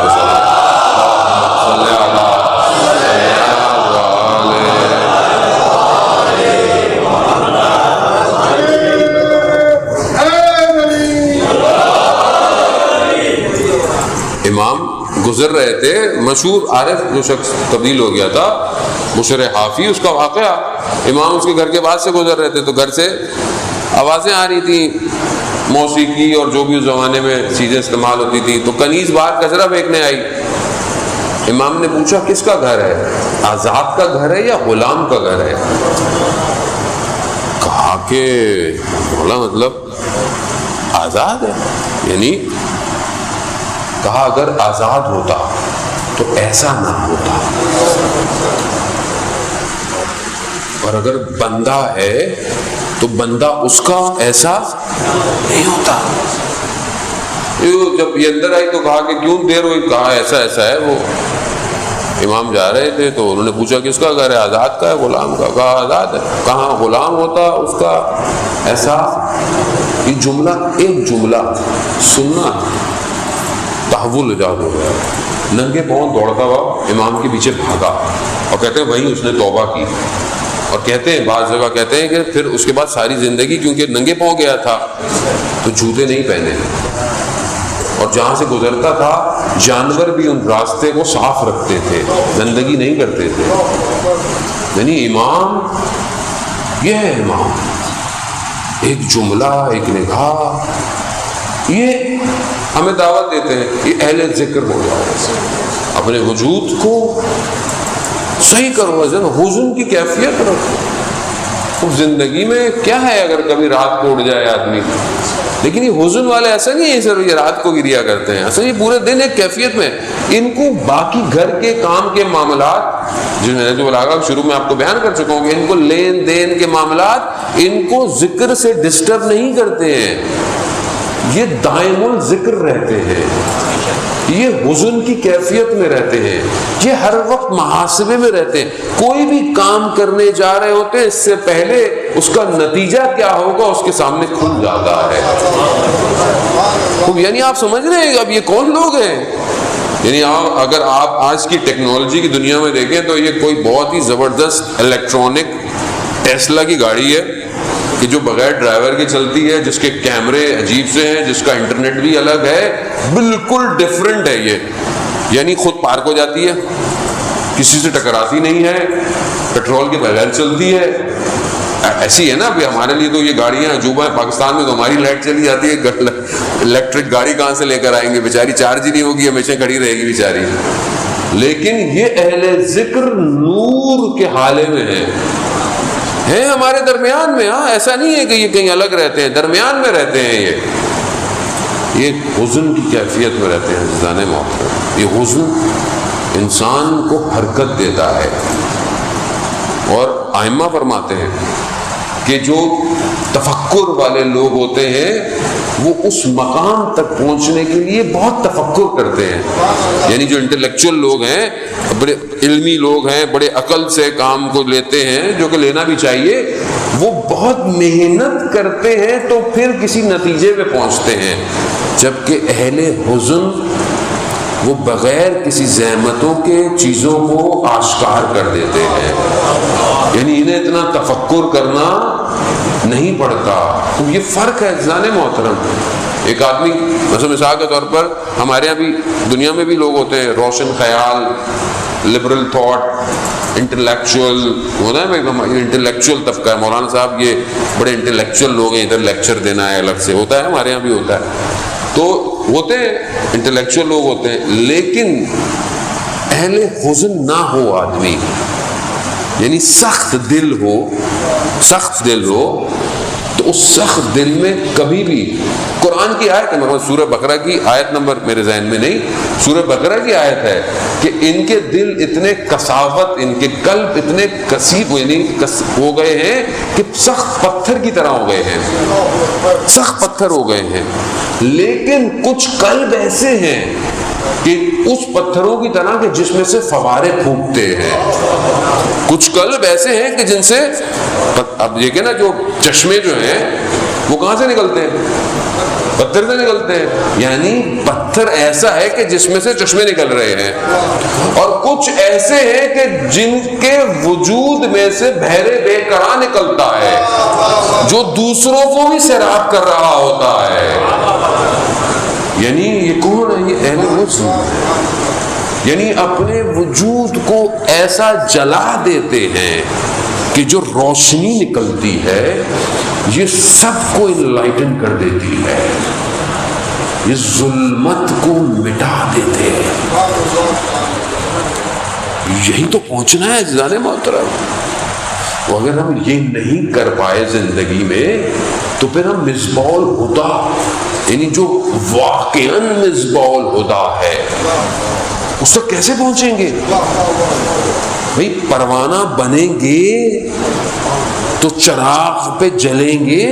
امام گزر رہے تھے، مشہور عارف جو شخص تبدیل ہو گیا تھا بشر حافی، اس کا واقعہ. امام اس کے گھر کے بعد سے گزر رہے تھے تو گھر سے آوازیں آ رہی تھیں، موسیقی اور جو بھی اس زمانے میں چیزیں استعمال ہوتی تھی. تو کنیز باہر کچرا پھینکنے آئی. امام نے پوچھا کس کا گھر ہے، آزاد کا گھر ہے یا غلام کا گھر ہے؟ کہا کہ بولا مطلب آزاد ہے. یعنی کہا اگر آزاد ہوتا تو ایسا نہ ہوتا، اور اگر بندہ ہے تو بندہ اس کا ایسا نہیں ہوتا. جب یہ اندر آئی تو کہا کہ کیوں دیر ہوئی؟ کہا ایسا ایسا ہے. وہ امام جا رہے تھے تو انہوں نے پوچھا کس کا گھر ہے؟ آزاد کا ہے غلام کا؟ کہا آزاد ہے. کہاں غلام ہوتا اس کا ایسا. یہ جملہ ایک جملہ سننا تحول ایجاد ہو گیا. ننگے پاؤں دوڑتا ہوا امام کے پیچھے بھاگا اور کہتے ہیں وہیں اس نے توبہ کی. اور کہتے ہیں بعض جگہ کہتے ہیں کہ پھر اس کے بعد ساری زندگی کیونکہ ننگے پاؤں گیا تھا تو جوتے نہیں پہنے، اور جہاں سے گزرتا تھا جانور بھی ان راستے کو صاف رکھتے تھے، گندگی نہیں کرتے تھے. یعنی امام یہ ہے، امام ایک جملہ ایک نگاہ، یہ ہمیں دعوت دیتے ہیں یہ اہل ذکر ہو جاؤ، اپنے وجود کو صحیح کرو، حزن کی کیفیت رکھو. زندگی میں کیا ہے اگر کبھی رات کو اڑ جائے آدمی؟ لیکن یہ حزن والے ایسا نہیں ہے صرف یہ رات کو گریا کرتے ہیں، ایسا یہ پورے دن ایک کیفیت میں ان کو باقی گھر کے کام کے معاملات جو میں نے جو بلاغا شروع میں آپ کو بیان کر چکا ہوں کہ ان کو لین دین کے معاملات ان کو ذکر سے ڈسٹرب نہیں کرتے ہیں، یہ دائم الذکر رہتے ہیں، یہ حزن کی کیفیت میں رہتے ہیں، یہ ہر وقت محاسبے میں رہتے ہیں، کوئی بھی کام کرنے جا رہے ہوتے ہیں اس سے پہلے اس کا نتیجہ کیا ہوگا اس کے سامنے کھل جاتا ہے۔ یعنی آپ سمجھ رہے ہیں اب یہ کون لوگ ہیں؟ یعنی اگر آپ آج کی ٹیکنالوجی کی دنیا میں دیکھیں تو یہ کوئی بہت ہی زبردست الیکٹرانک ٹیسلا کی گاڑی ہے کہ جو بغیر ڈرائیور کی چلتی ہے، جس کے کیمرے عجیب سے ہیں، جس کا انٹرنیٹ بھی الگ ہے، بالکل ڈیفرنٹ ہے یہ، یعنی خود پارک ہو جاتی ہے، کسی سے ٹکراتی نہیں ہے، پیٹرول کے بغیر چلتی ہے۔ ایسی ہے نا ابھی ہمارے لیے تو یہ گاڑیاں عجوبہ ہیں، پاکستان میں تو ہماری لائٹ چلی جاتی ہے، الیکٹرک گاڑی کہاں سے لے کر آئیں گے، بیچاری چارج ہی نہیں ہوگی، ہمیشہ کھڑی رہے گی بیچاری۔ لیکن یہ اہل ذکر نور کے حالے میں ہیں ہمارے درمیان میں، ہاں ایسا نہیں ہے کہ یہ کہیں الگ رہتے ہیں، درمیان میں رہتے ہیں، یہ حزن کی کیفیت میں رہتے ہیں۔ عزیزان محترم، یہ حزن انسان کو حرکت دیتا ہے، اور ائمہ فرماتے ہیں کہ جو تفکر والے لوگ ہوتے ہیں وہ اس مقام تک پہنچنے کے لیے بہت تفکر کرتے ہیں، یعنی جو انٹلیکچوئل لوگ ہیں، بڑے علمی لوگ ہیں، بڑے عقل سے کام کو لیتے ہیں، جو کہ لینا بھی چاہیے، وہ بہت محنت کرتے ہیں تو پھر کسی نتیجے پہ پہنچتے ہیں، جبکہ اہل حزن وہ بغیر کسی زحمتوں کے چیزوں کو آشکار کر دیتے ہیں، یعنی انہیں اتنا تفکر کرنا نہیں پڑتا۔ تو یہ فرق ہے عزیزان محترم۔ ایک آدمی مثلا مثال کے طور پر ہمارے یہاں بھی دنیا میں بھی لوگ ہوتے ہیں روشن خیال، لبرل تھاٹ، انٹلیکچوئل ہونا ہے، انٹلیکچوئل طبقہ ہے، مولانا صاحب یہ بڑے انٹلیکچوئل لوگ ہیں، ادھر لیکچر دینا ہے الگ سے ہوتا ہے، ہمارے یہاں بھی ہوتا ہے، تو ہوتے ہیں انٹلیکچوئل لوگ ہوتے ہیں، لیکن اہل حزن نہ ہو آدمی، یعنی سخت دل ہو تو اس سخت دل میں کبھی بھی قرآن کی آیت ہے، مگر سورہ بقرہ کی آیت نمبر میرے ذہن میں نہیں، سورہ بقرہ کی آیت ہے کہ ان کے دل اتنے کثافت، ان کے قلب اتنے کثیف یعنی ہو گئے ہیں کہ سخت پتھر کی طرح ہو گئے ہیں، سخت پتھر ہو گئے ہیں، لیکن کچھ قلب ایسے ہیں کہ اس پتھروں کی طرح کہ جس میں سے فوارے پھونکتے ہیں، کچھ قلب ایسے ہیں کہ جن سے اب دیکھیں نا جو چشمے جو ہیں وہ کہاں سے نکلتے ہیں؟ پتھر سے نکلتے ہیں، یعنی پتھر ایسا ہے کہ جس میں سے چشمے نکل رہے ہیں، اور کچھ ایسے ہیں کہ جن کے وجود میں سے بحر بے قرار نکلتا ہے جو دوسروں کو بھی سیراب کر رہا ہوتا ہے۔ یعنی یہ کون ہے؟ یہ اہل حزن، یعنی اپنے وجود کو ایسا جلا دیتے ہیں کہ جو روشنی نکلتی ہے یہ سب کو انلائٹن کر دیتی ہے، یہ ظلمت کو مٹا دیتے ہیں۔ یہی تو پہنچنا ہے عزیزان محترم۔ اگر ہم یہ نہیں کر پائے زندگی میں تو پھر ہم مصباح الہدی، یعنی جو واقعاً مصباح الہدی ہے، اس تک کیسے پہنچیں گے؟ بھئی پروانہ بنیں گے تو چراغ پہ جلیں گے،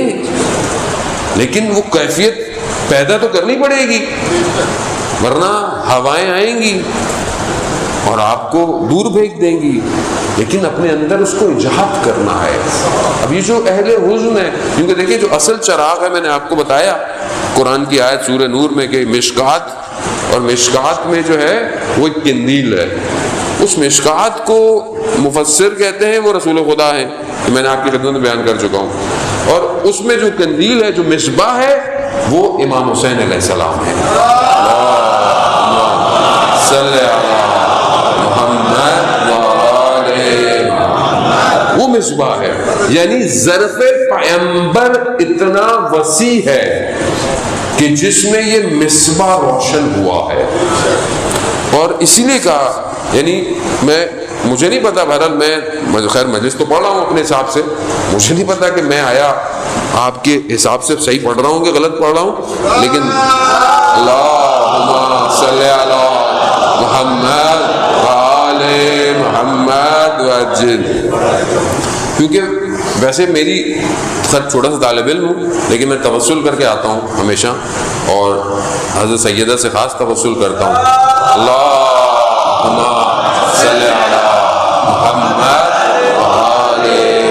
لیکن وہ کیفیت پیدا تو کرنی پڑے گی، ورنہ ہوائیں آئیں گی اور آپ کو دور بھیج دیں گی، لیکن اپنے اندر اس کو ایجاد کرنا ہے۔ اب یہ جو اہل حزن ہے، کیونکہ دیکھیں جو اصل چراغ ہے، میں نے آپ کو بتایا قرآن کی آیت سورہ نور میں کہ مشکات، اور مشکات میں جو ہے وہ ایک قندیل ہے، اس مشکات کو مفسر کہتے ہیں وہ رسول خدا ہیں، میں نے آپ کی خدمت میں بیان کر چکا ہوں، اور اس میں جو قندیل ہے، جو مصباح ہے، وہ امام حسین علیہ السلام ہے۔ وہ مصباح ہے، یعنی ظرف پیغمبر اتنا وسیع ہے کہ جس میں یہ مصباح روشن ہوا ہے، اور اسی لیے کہا، یعنی میں مجھے نہیں پتا، بہرحال میں خیر مجلس تو پڑھ رہا ہوں اپنے حساب سے، مجھے نہیں پتا کہ میں آیا آپ کے حساب سے صحیح پڑھ رہا ہوں کہ غلط پڑھ رہا ہوں، لیکن اللہم صلی علی محمد وآل محمد وعجل، کیونکہ ویسے میری خط چھوٹا سا طالب علم ہوں لیکن میں توسل کر کے آتا ہوں ہمیشہ، اور حضرت سیدہ سے خاص توسل کرتا ہوں، اللہم صلی علی محمد وآل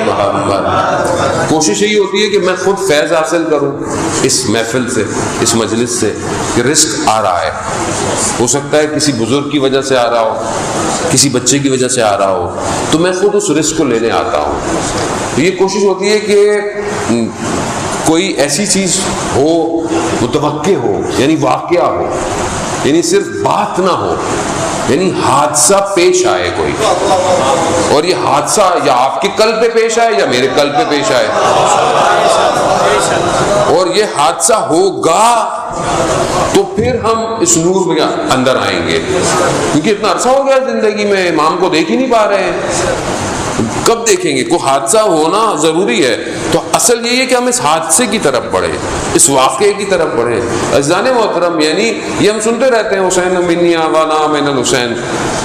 محمد۔ کوشش یہی ہوتی ہے کہ میں خود فیض حاصل کروں اس محفل سے، اس مجلس سے، کہ رزق آ رہا ہے، ہو سکتا ہے کسی بزرگ کی وجہ سے آ رہا ہو، کسی بچے کی وجہ سے آ رہا ہو، تو میں خود اس رزق کو لینے آتا ہوں۔ یہ کوشش ہوتی ہے کہ کوئی ایسی چیز ہو، متوقع ہو، یعنی واقعہ ہو، یعنی صرف بات نہ ہو، یعنی حادثہ پیش آئے کوئی، اور یہ حادثہ یا آپ کے قلب پہ پیش آئے یا میرے قلب پہ پیش آئے، اور یہ حادثہ ہوگا تو پھر ہم اس نور میں اندر آئیں گے، کیونکہ اتنا عرصہ ہو گیا زندگی میں امام کو دیکھ ہی نہیں پا رہے ہیں، کب دیکھیں گے؟ کوئی حادثہ ہونا ضروری ہے، تو اصل یہی ہے کہ ہم اس حادثے کی طرف بڑھیں، اس واقعے کی طرف بڑھیں۔ عزیزان محترم، یعنی یہ ہم سنتے رہتے ہیں حسین منی وانا من الحسین،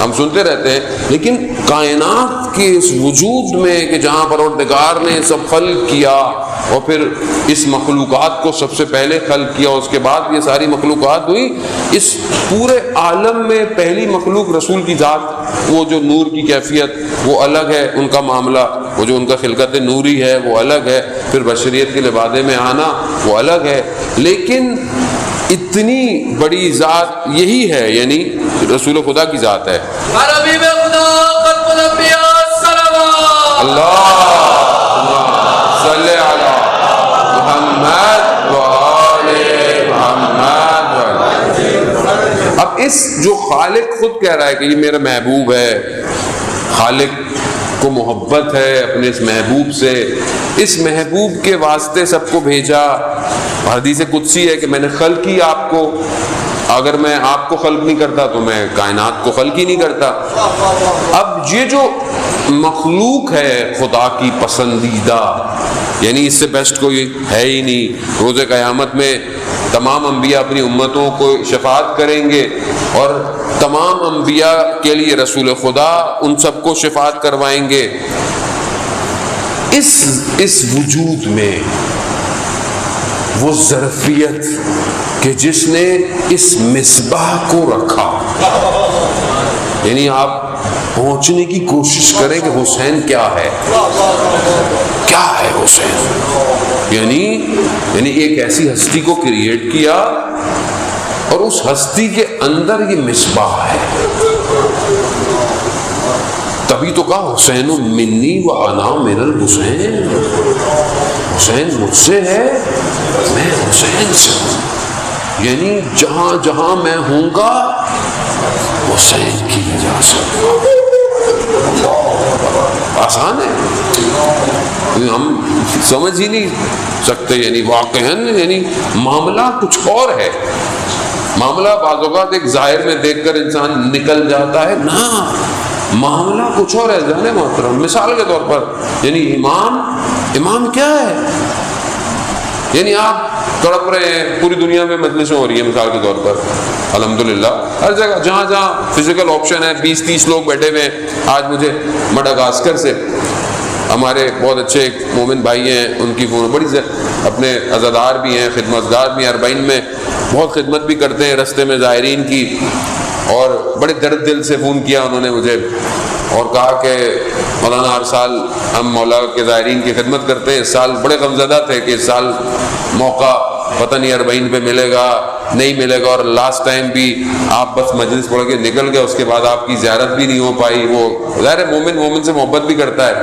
ہم سنتے رہتے ہیں، لیکن کائنات کے اس وجود میں کہ جہاں پروردگار نے سب خلق کیا اور پھر اس مخلوقات کو سب سے پہلے خلق کیا، اس کے بعد یہ ساری مخلوقات ہوئی، اس پورے عالم میں پہلی مخلوق رسول کی ذات، وہ جو نور کی کیفیت وہ الگ ہے، ان کا معاملہ، وہ جو ان کا خلقت نوری ہے وہ الگ ہے، پھر بشریت کے لبادے میں آنا وہ الگ ہے، لیکن اتنی بڑی ذات یہی ہے، یعنی رسول خدا کی ذات ہے۔ حبیب خدا ختم الانبیاء صلوات اللہم صلی علی محمد وآل محمد۔ اب اس جو خالق خود کہہ رہا ہے کہ یہ میرا محبوب ہے، خالق کو محبت ہے اپنے اس محبوب سے، اس محبوب کے واسطے سب کو بھیجا، حدیث قدسی ہے کہ میں نے خلق کی آپ کو، اگر میں آپ کو خلق نہیں کرتا تو میں کائنات کو خلق ہی نہیں کرتا۔ اب یہ جو مخلوق ہے خدا کی پسندیدہ، یعنی اس سے بیسٹ کوئی ہے ہی نہیں، روز قیامت میں تمام انبیاء اپنی امتوں کو شفاعت کریں گے، اور تمام انبیاء کے لیے رسول خدا ان سب کو شفاعت کروائیں گے۔ اس وجود میں وہ ظرفیت کہ جس نے اس مصباح کو رکھا، یعنی آپ پہنچنے کی کوشش کریں کہ حسین کیا ہے، کیا ہے حسین، یعنی ایک ایسی ہستی کو کریٹ کیا اور اس ہستی کے اندر یہ مصباح ہے، تبھی تو کہا حسین منی و انا من الحسین، حسین مجھ سے ہے میں حسین سے ہوں، یعنی جہاں جہاں میں ہوں گا حسین کی اجازت۔ آسان ہے، ہم سمجھ ہی نہیں سکتے، یعنی واقعاً یعنی معاملہ کچھ اور ہے، معاملہ بعض اوقات ایک ظاہر میں دیکھ کر انسان نکل جاتا ہے، نہ معاملہ کچھ اور ہے۔ جانے محترم، مثال کے طور پر یعنی امام کیا ہے، یعنی آپ تڑپ رہے ہیں، پوری دنیا میں مجلسیں ہو رہی ہیں مثال کے طور پر، الحمدللہ ہر جگہ جہاں جہاں فزیکل آپشن ہے، 20-30 لوگ بیٹھے ہوئے ہیں۔ آج مجھے مڈغاسکر سے ہمارے بہت اچھے ایک مومن بھائی ہیں، ان کی بڑی اپنے عزادار بھی ہیں، خدمتگار بھی ہیں، 40 میں بہت خدمت بھی کرتے ہیں رستے میں زائرین کی، اور بڑے درد دل سے فون کیا انہوں نے مجھے اور کہا کہ مولانا ہر سال ہم مولا کے زائرین کی خدمت کرتے ہیں، اس سال بڑے غمزدہ تھے کہ اس سال موقع پتہ نہیں 40 پہ ملے گا نہیں ملے گا، اور لاسٹ ٹائم بھی آپ بس مجلس پڑھ کے نکل گئے، اس کے بعد آپ کی زیارت بھی نہیں ہو پائی۔ وہ ظاہر ہے مومن سے محبت بھی کرتا ہے،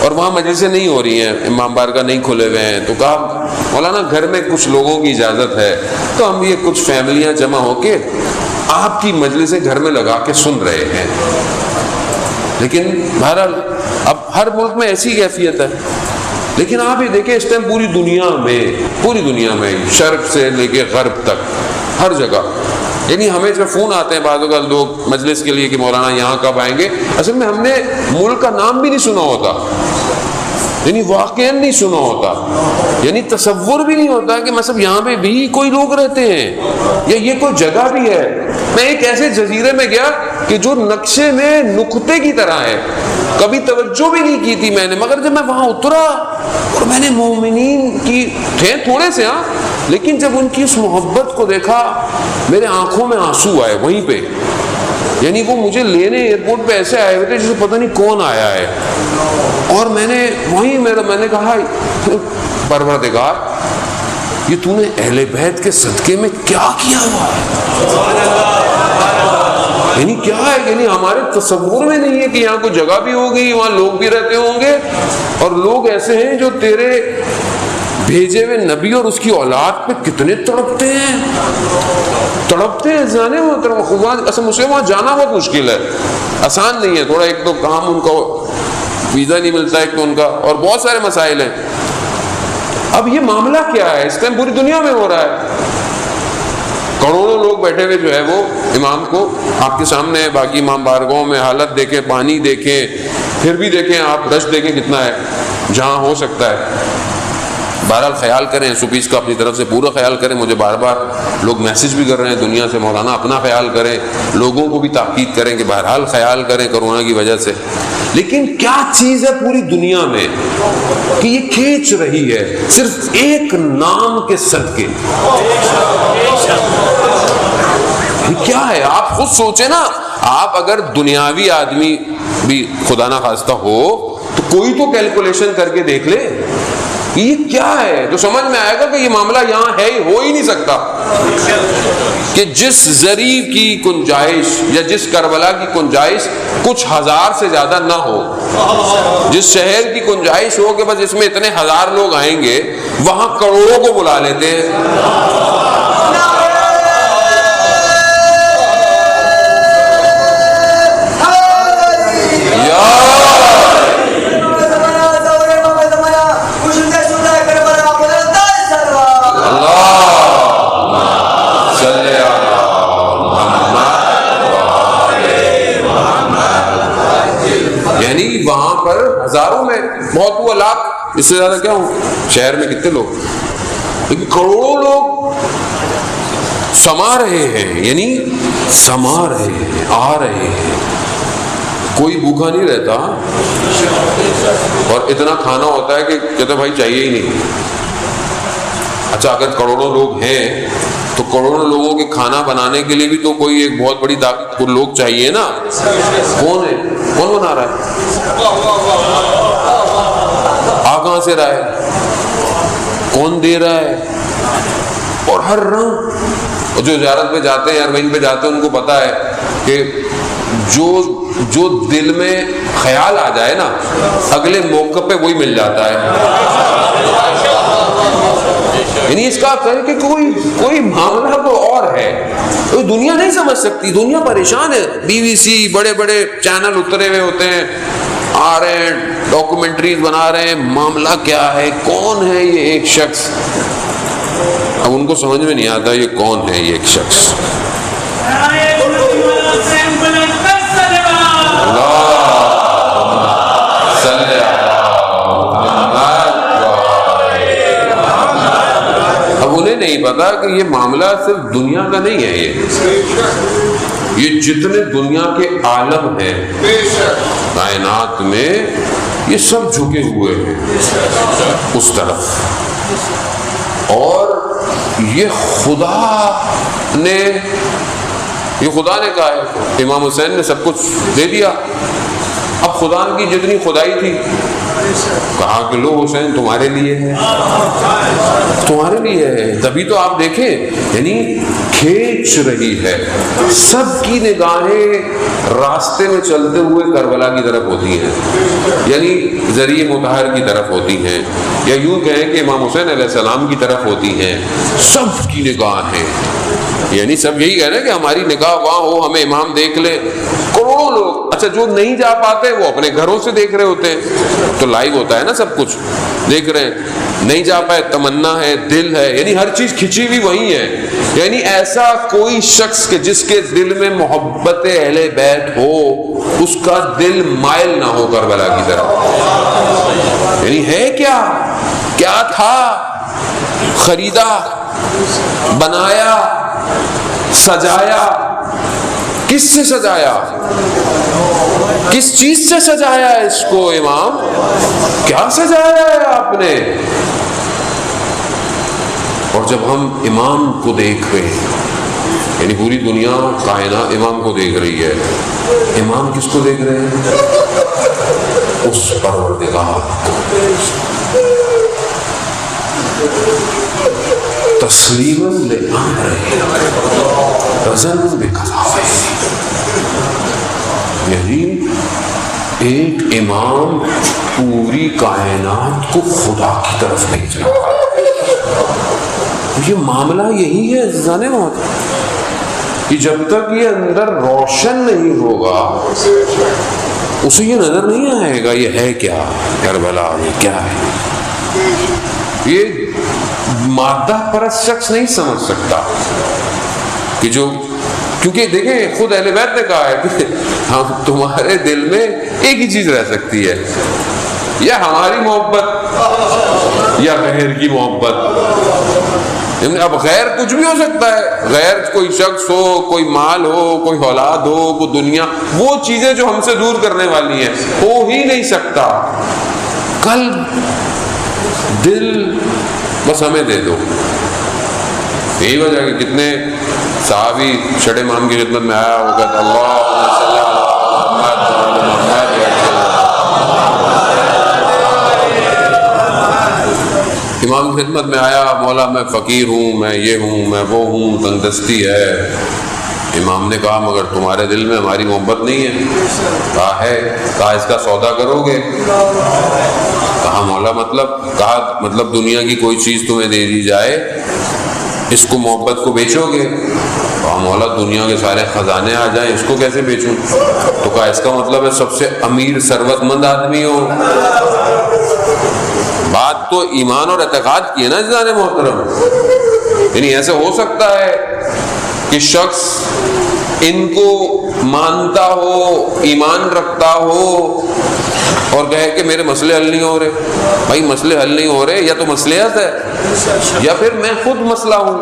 اور وہاں مجلسیں نہیں ہو رہی ہیں، امام بارگاہ نہیں کھلے ہوئے ہیں، تو کہا مولانا گھر میں کچھ لوگوں کی اجازت ہے تو ہم یہ کچھ فیملیاں جمع ہو کے آپ کی مجلسیں گھر میں لگا کے سن رہے ہیں۔ لیکن بہرحال اب ہر ملک میں ایسی کیفیت ہے، لیکن آپ یہ دیکھیں اس ٹائم پوری دنیا میں شرق سے لے کے غرب تک ہر جگہ یعنی ہمیں جب فون آتے ہیں بعض اوقات لوگ مجلس کے لیے کہ مولانا یہاں کب آئیں گے، اصل میں ہم نے ملک کا نام بھی نہیں سنا ہوتا، یعنی واقعا نہیں سنا ہوتا، یعنی تصور بھی نہیں ہوتا کہ مطلب یہاں پہ بھی کوئی لوگ رہتے ہیں یا یہ کوئی جگہ بھی ہے۔ میں ایک ایسے جزیرے میں گیا کہ جو نقشے میں نقطے کی طرح ہے، کبھی توجہ بھی نہیں کی تھی میں نے، مگر جب میں وہاں اترا اور میں نے مومنین کی تھے تھوڑے سے ہاں، لیکن جب ان کی اس محبت کو دیکھا میرے آنکھوں میں آنسو آئے وہیں پہ، یعنی وہ مجھے لینے ایئرپورٹ پہ ایسے آئے ہوئے تھے جسے پتہ نہیں کون آیا ہے، اور میں نے وہیں میں نے کہا پروردگار یہ تو نے اہل بیت کے صدقے میں کیا کیا ہوا ہے، یعنی کیا ہے، یعنی ہمارے تصور میں نہیں ہے کہ یہاں کوئی جگہ بھی ہوگی، وہاں لوگ بھی رہتے ہوں گے، اور لوگ ایسے ہیں جو تیرے بھیجے ہوئے نبی اور اس کی اولاد پہ کتنے تڑپتے ہیں جانے وہ اصل مسلم وہاں جانا بہت مشکل ہے، آسان نہیں ہے، تھوڑا ایک تو کام ان کا ویزا نہیں ملتا، ایک تو ان کا اور بہت سارے مسائل ہیں۔ اب یہ معاملہ کیا ہے، اس ٹائم پوری دنیا میں ہو رہا ہے، کروڑوں لوگ بیٹھے ہوئے جو ہے وہ امام کو آپ کے سامنے ہے، باقی امام بارگاہوں میں حالت دیکھیں، پانی دیکھیں، پھر بھی دیکھیں آپ رش دیکھیں کتنا ہے جہاں ہو سکتا ہے۔ بہرحال خیال کریں، سپیس کا اپنی طرف سے پورا خیال کریں، مجھے بار بار لوگ میسج بھی کر رہے ہیں دنیا سے، مولانا اپنا خیال کریں، لوگوں کو بھی تاکید کریں کہ بہرحال خیال کریں کرونا کی وجہ سے۔ لیکن کیا چیز ہے پوری دنیا میں کہ یہ کھینچ رہی ہے صرف ایک نام کے صدقے؟ کیا ہے آپ خود سوچیں نا، آپ اگر دنیاوی آدمی بھی خدا نہ خواستہ ہو تو کوئی تو کیلکولیشن کر کے دیکھ لے یہ کیا ہے، تو سمجھ میں آئے گا کہ یہ معاملہ یہاں ہے ہو ہی نہیں سکتا کہ جس زری کی گنجائش یا جس کربلا کی گنجائش کچھ ہزار سے زیادہ نہ ہو، جس شہر کی گنجائش ہو کہ بس اس میں اتنے ہزار لوگ آئیں گے، وہاں کروڑوں کو بلا لیتے ہیں۔ وہاں پر ہزاروں میں بہت ہوا، لاکھ، اس سے زیادہ کیا ہوں، شہر میں کتنے لوگ، لیکن کروڑوں لوگ سما رہے ہیں، یعنی سما رہے ہیں، آ رہے ہیں، کوئی بھوکا نہیں رہتا، اور اتنا کھانا ہوتا ہے کہ کہتے بھائی چاہیے ہی نہیں۔ اچھا اگر کروڑوں لوگ ہیں تو کروڑوں لوگوں کے کھانا بنانے کے لیے بھی تو کوئی ایک بہت بڑی لوگ چاہیے نا، کون ہے، کون بنا رہا ہے، آ کہاں سے رہا ہے، کون دے رہا ہے، اور ہر رنگ، جو زیارت پہ جاتے ہیں اربعین پہ جاتے ہیں ان کو پتا ہے کہ جو دل میں خیال آ جائے نا اگلے موقع پہ وہی مل جاتا ہے، یعنی اس کا کہے کہ کوئی معاملہ کو اور ہے، کوئی دنیا نہیں سمجھ سکتی، دنیا پریشان ہے، بی بی سی بڑے بڑے چینل اترے ہوئے ہوتے ہیں، آ رہے ہیں ڈاکومنٹریز بنا رہے ہیں، معاملہ کیا ہے، کون ہے یہ ایک شخص، اب ان کو سمجھ میں نہیں آتا یہ کون ہے یہ ایک شخص۔ نہیں پتا کہ یہ معاملہ صرف دنیا کا نہیں ہے، یہ جتنے دنیا کے عالم ہیں کائنات میں یہ سب جھکے ہوئے ہیں اس طرف، اور یہ خدا نے کہا ہے، امام حسین نے سب کچھ دے دیا، اب خدا کی جتنی خدائی تھی کہا کہ لو حسین تمہارے لیے ہے، تمہارے لیے ہے، تبھی تو آپ دیکھیں یعنی کھینچ رہی ہے، سب کی نگاہیں راستے میں چلتے ہوئے کربلا کی طرف ہوتی ہیں، یعنی ذریعہ مطہر کی طرف ہوتی ہیں، یا یوں کہیں کہ امام حسین علیہ السلام کی طرف ہوتی ہیں، سب کی نگاہیں، یعنی سب یہی کہہ رہے ہیں کہ ہماری نگاہ وہاں ہو، ہمیں امام دیکھ لے، کروڑوں لوگ، اچھا جو نہیں جا پاتے وہ اپنے گھروں سے دیکھ رہے ہوتے ہیں، تو لائیو ہوتا ہے نا سب کچھ، دیکھ رہے ہیں، نہیں جا پائے، تمنا ہے، دل ہے، یعنی ہر چیز کھچی ہوئی وہی ہے. یعنی ایسا کوئی شخص کہ جس کے دل میں محبت اہل بیت ہو، اس کا دل مائل نہ ہو کربلا کی طرف. یعنی ہے کیا تھا، خریدا، بنایا، سجایا، کس سے سجایا، کس چیز سے سجایا ہے اس کو امام، کیا سجایا ہے آپ نے؟ اور جب ہم امام کو دیکھ رہے ہیں، یعنی پوری دنیا کائنات امام کو دیکھ رہی ہے، امام کس کو دیکھ رہے ہیں؟ اس پروردگار کو. تسلیما لامرہ رضن بقضائہ، یعنی ایک امام پوری کائنات کو خدا کی طرف بھیج رہا ہے. یہ معاملہ یہی ہے عزیزان محترم کہ جب تک یہ اندر روشن نہیں ہوگا اسے یہ نظر نہیں آئے گا یہ ہے کیا، کربلا میں کیا ہے. یہ مادہ پرست شخص نہیں سمجھ سکتا کہ جو، کیونکہ دیکھیں خود اہل بیت نے کہا ہے کہ ہم تمہارے دل میں ایک ہی چیز رہ سکتی ہے، یا ہماری محبت یا غیر کی محبت. اب غیر کچھ بھی ہو سکتا ہے، غیر کوئی شخص ہو، کوئی مال ہو، کوئی اولاد ہو، کوئی دنیا، وہ چیزیں جو ہم سے دور کرنے والی ہیں، ہو ہی نہیں سکتا. قلب، دل، بس ہمیں دے دو. یہی وجہ کہ کتنے صحابی شڑ امام کی خدمت میں آیا وہ کہتا اللہم صلی علی محمد. امام کی خدمت میں آیا، مولا میں فقیر ہوں، میں یہ ہوں، میں وہ ہوں، تنگ دستی ہے. امام نے کہا مگر تمہارے دل میں ہماری محبت نہیں ہے. کہا ہے. کہا اس کا سودا کرو گے؟ کہا مولا کہا مطلب دنیا کی کوئی چیز تمہیں دے دی جائے، اس کو محبت کو بیچو گے؟ کہا مولا دنیا کے سارے خزانے آ جائیں اس کو کیسے بیچوں؟ تو کہا اس کا مطلب ہے سب سے امیر ثروت مند آدمی ہو. بات تو ایمان اور اعتقاد کی ہے نا عزیزان محترم. یعنی ایسے ہو سکتا ہے کہ شخص ان کو مانتا ہو، ایمان رکھتا ہو اور کہے کہ میرے مسئلے حل نہیں ہو رہے. بھائی مسئلے حل نہیں ہو رہے یا تو مصلحت ہے یا پھر میں خود مسئلہ ہوں.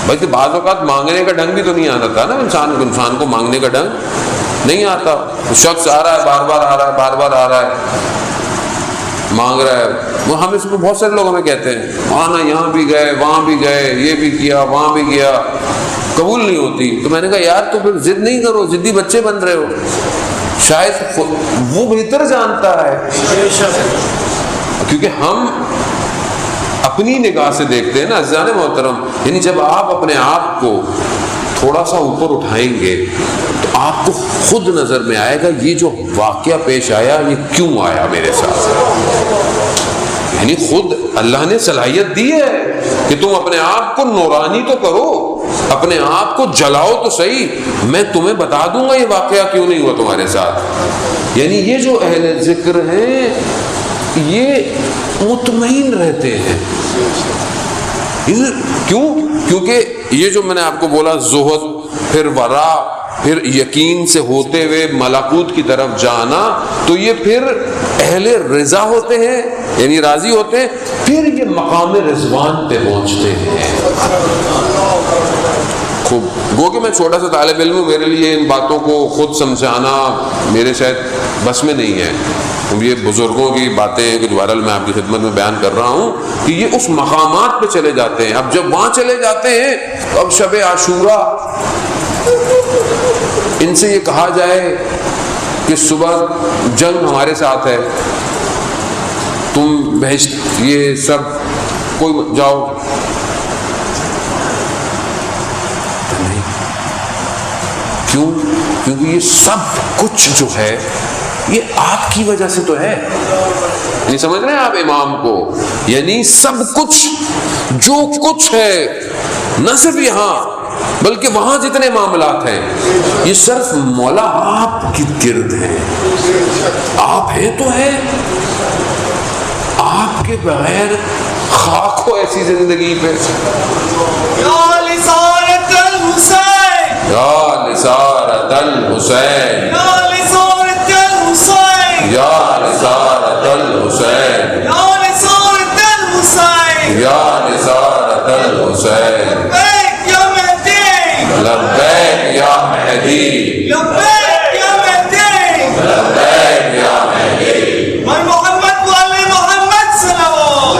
بھائی تو بعض اوقات مانگنے کا ڈھنگ بھی تو نہیں آتا تھا نا انسان کو مانگنے کا ڈھنگ نہیں آتا. شخص آ رہا ہے، بار بار آ رہا ہے، بار بار آ رہا ہے، مانگ رہا ہے. وہ ہم اس کو بہت سارے لوگ ہمیں کہتے ہیں آنا، یہاں بھی گئے، وہاں بھی گئے، یہ بھی کیا، وہاں بھی کیا، قبول نہیں ہوتی. تو میں نے کہا یار تو پھر ضد نہیں کرو، ضدی بچے بن رہے ہو. شاید وہ بہتر جانتا ہے، کیونکہ ہم اپنی نگاہ سے دیکھتے ہیں نا عزیزان محترم. یعنی جب آپ اپنے آپ کو تھوڑا سا اوپر اٹھائیں گے تو آپ کو خود نظر میں آئے گا یہ جو واقعہ پیش آیا یہ کیوں آیا میرے ساتھ. یعنی خود اللہ نے صلاحیت دی ہے کہ تم اپنے آپ کو نورانی تو کرو، اپنے آپ کو جلاؤ تو صحیح، میں تمہیں بتا دوں گا یہ واقعہ کیوں نہیں ہوا تمہارے ساتھ. یعنی یہ جو اہل ذکر ہیں یہ مطمئن رہتے ہیں. کیوں؟ کیونکہ یہ جو میں نے آپ کو بولا زہد، پھر ورا، پھر یقین سے ہوتے ہوئے ملکوت کی طرف جانا، تو یہ پھر اہل رضا ہوتے ہیں، یعنی راضی ہوتے ہیں، پھر یہ مقام رضوان پہ پہنچتے ہیں. خوب گو کہ میں چھوٹا سا طالب علم ہوں، میرے لیے ان باتوں کو خود سمجھانا میرے شاید بس میں نہیں ہے. یہ بزرگوں کی باتیں کچھ بہرحال میں آپ کی خدمت میں بیان کر رہا ہوں کہ یہ اس مقامات پہ چلے جاتے ہیں. اب جب وہاں چلے جاتے ہیں تو اب شب عاشورہ ان سے یہ کہا جائے کہ صبح جنگ ہمارے ساتھ ہے، تم بہشت، یہ سب کوئی جاؤ، نہیں. کیوں؟ کیونکہ یہ سب کچھ جو ہے یہ آپ کی وجہ سے تو ہے. نہیں سمجھ رہے ہیں آپ امام کو؟ یعنی سب کچھ جو کچھ ہے، نہ صرف یہاں بلکہ وہاں جتنے معاملات ہیں یہ صرف مولا آپ کی گرد ہیں. آپ ہیں تو ہیں، آپ کے بغیر خاک ہو ایسی زندگی پہ. یا لسارت الحسین، یا لسارت الحسین، یا لسارت الحسین، یا لسارت الحسین، یا لسارت الحسین، یا لسارت الحسین. لبیک یا مہدی، لبیک یا مہدی، لبیک یا مہدی، لبیک یا مہدی. من محمد و علی محمد صلوات.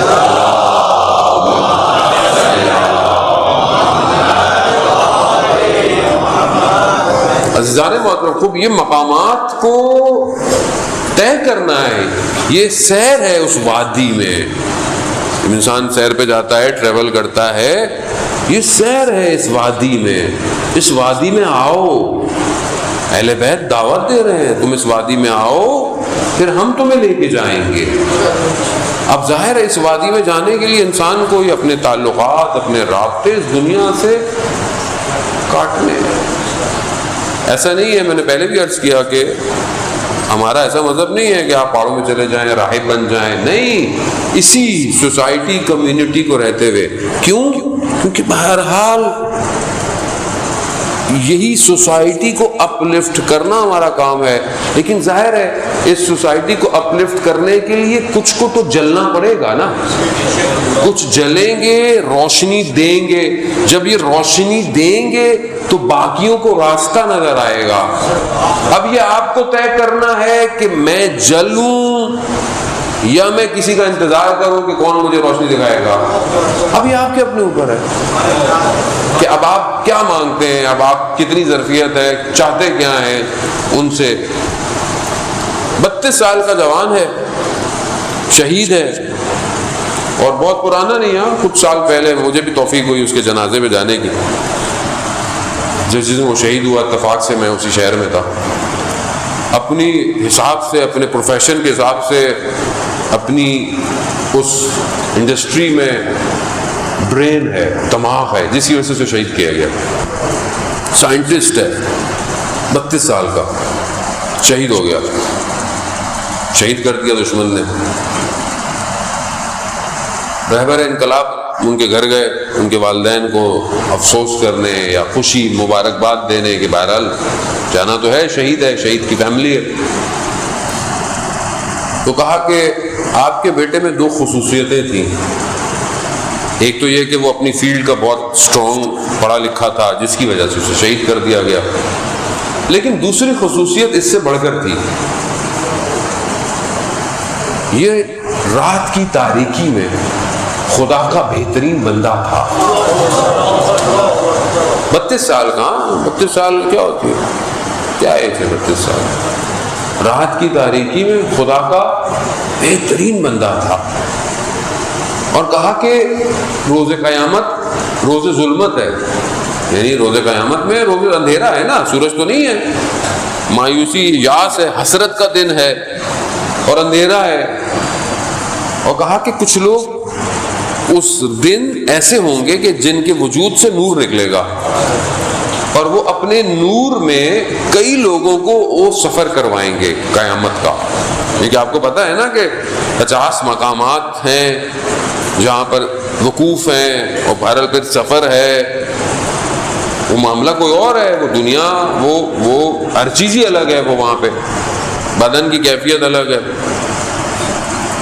عزیزان محترم، خوب یہ مقامات کو طے کرنا ہے. یہ سیر ہے اس وادی میں. انسان سیر پہ جاتا ہے، ٹریول کرتا ہے، یہ سیر ہے اس وادی میں. اس وادی میں آؤ، اہل بیت دعوت دے رہے ہیں، تم اس وادی میں آؤ، پھر ہم تمہیں لے کے جائیں گے. اب ظاہر ہے اس وادی میں جانے کے لیے انسان کو یہ اپنے تعلقات، اپنے رابطے اس دنیا سے کاٹنے ہیں. ایسا نہیں ہے، میں نے پہلے بھی عرض کیا کہ ہمارا ایسا مذہب نہیں ہے کہ آپ پہاڑوں میں چلے جائیں، راہب بن جائیں. نہیں، اسی سوسائٹی کمیونٹی کو رہتے ہوئے. کیوں؟ کیونکہ بہرحال یہی سوسائٹی کو اپ لفٹ کرنا ہمارا کام ہے. لیکن ظاہر ہے اس سوسائٹی کو اپ لفٹ کرنے کے لیے کچھ کو تو جلنا پڑے گا نا. کچھ جلیں گے، روشنی دیں گے. جب یہ روشنی دیں گے تو باقیوں کو راستہ نظر آئے گا. اب یہ آپ کو طے کرنا ہے کہ میں جلوں یا میں کسی کا انتظار کروں کہ کون مجھے روشنی دکھائے گا. اب یہ آپ کے اپنے اوپر ہے کہ اب آپ کیا مانگتے ہیں، اب آپ کتنی ظرفیت ہے، چاہتے کیا ہیں ان سے. 32 سال کا جوان ہے، شہید ہے، اور بہت پرانا نہیں ہے، کچھ سال پہلے مجھے بھی توفیق ہوئی اس کے جنازے میں جانے کی. جس دن وہ شہید ہوا اتفاق سے میں اسی شہر میں تھا. اپنی حساب سے، اپنے پروفیشن کے حساب سے، اپنی اس انڈسٹری میں برین ہے، دماغ ہے، جس کی وجہ سے شہید کیا گیا. سائنٹسٹ ہے، 32 سال کا، شہید ہو گیا. شہید کر دیا دشمن نے. رہبر انقلاب ان کے گھر گئے، ان کے والدین کو افسوس کرنے یا خوشی مبارکباد دینے کہ بہرحال جانا تو ہے، شہید ہے، شہید کی فیملی ہے. تو کہا کہ آپ کے بیٹے میں 2 خصوصیتیں تھیں. ایک تو یہ کہ وہ اپنی فیلڈ کا بہت سٹرونگ پڑھا لکھا تھا، جس کی وجہ سے اسے شہید کر دیا گیا. لیکن دوسری خصوصیت اس سے بڑھ کر تھی، یہ رات کی تاریکی میں خدا کا بہترین بندہ تھا. 32 سال کا، 32 سال کیا ہوتی ہے، کیا ایج ہے 32 سال. رات کی تاریکی میں خدا کا بہترین بندہ تھا. اور کہا کہ روز قیامت روز ظلمت ہے، یعنی روز قیامت میں روز اندھیرا ہے نا، سورج تو نہیں ہے. مایوسی، یاس ہے، حسرت کا دن ہے اور اندھیرا ہے. اور کہا کہ کچھ لوگ اس دن ایسے ہوں گے کہ جن کے وجود سے نور نکلے گا، اور وہ اپنے نور میں کئی لوگوں کو وہ سفر کروائیں گے قیامت کا. کیونکہ آپ کو پتہ ہے نا کہ 50 مقامات ہیں جہاں پر وقوف ہیں، اور بہرحال پھر سفر ہے. وہ معاملہ کوئی اور ہے، وہ دنیا، وہ ہر چیز ہی الگ ہے. وہ وہاں پہ بدن کی کیفیت الگ ہے.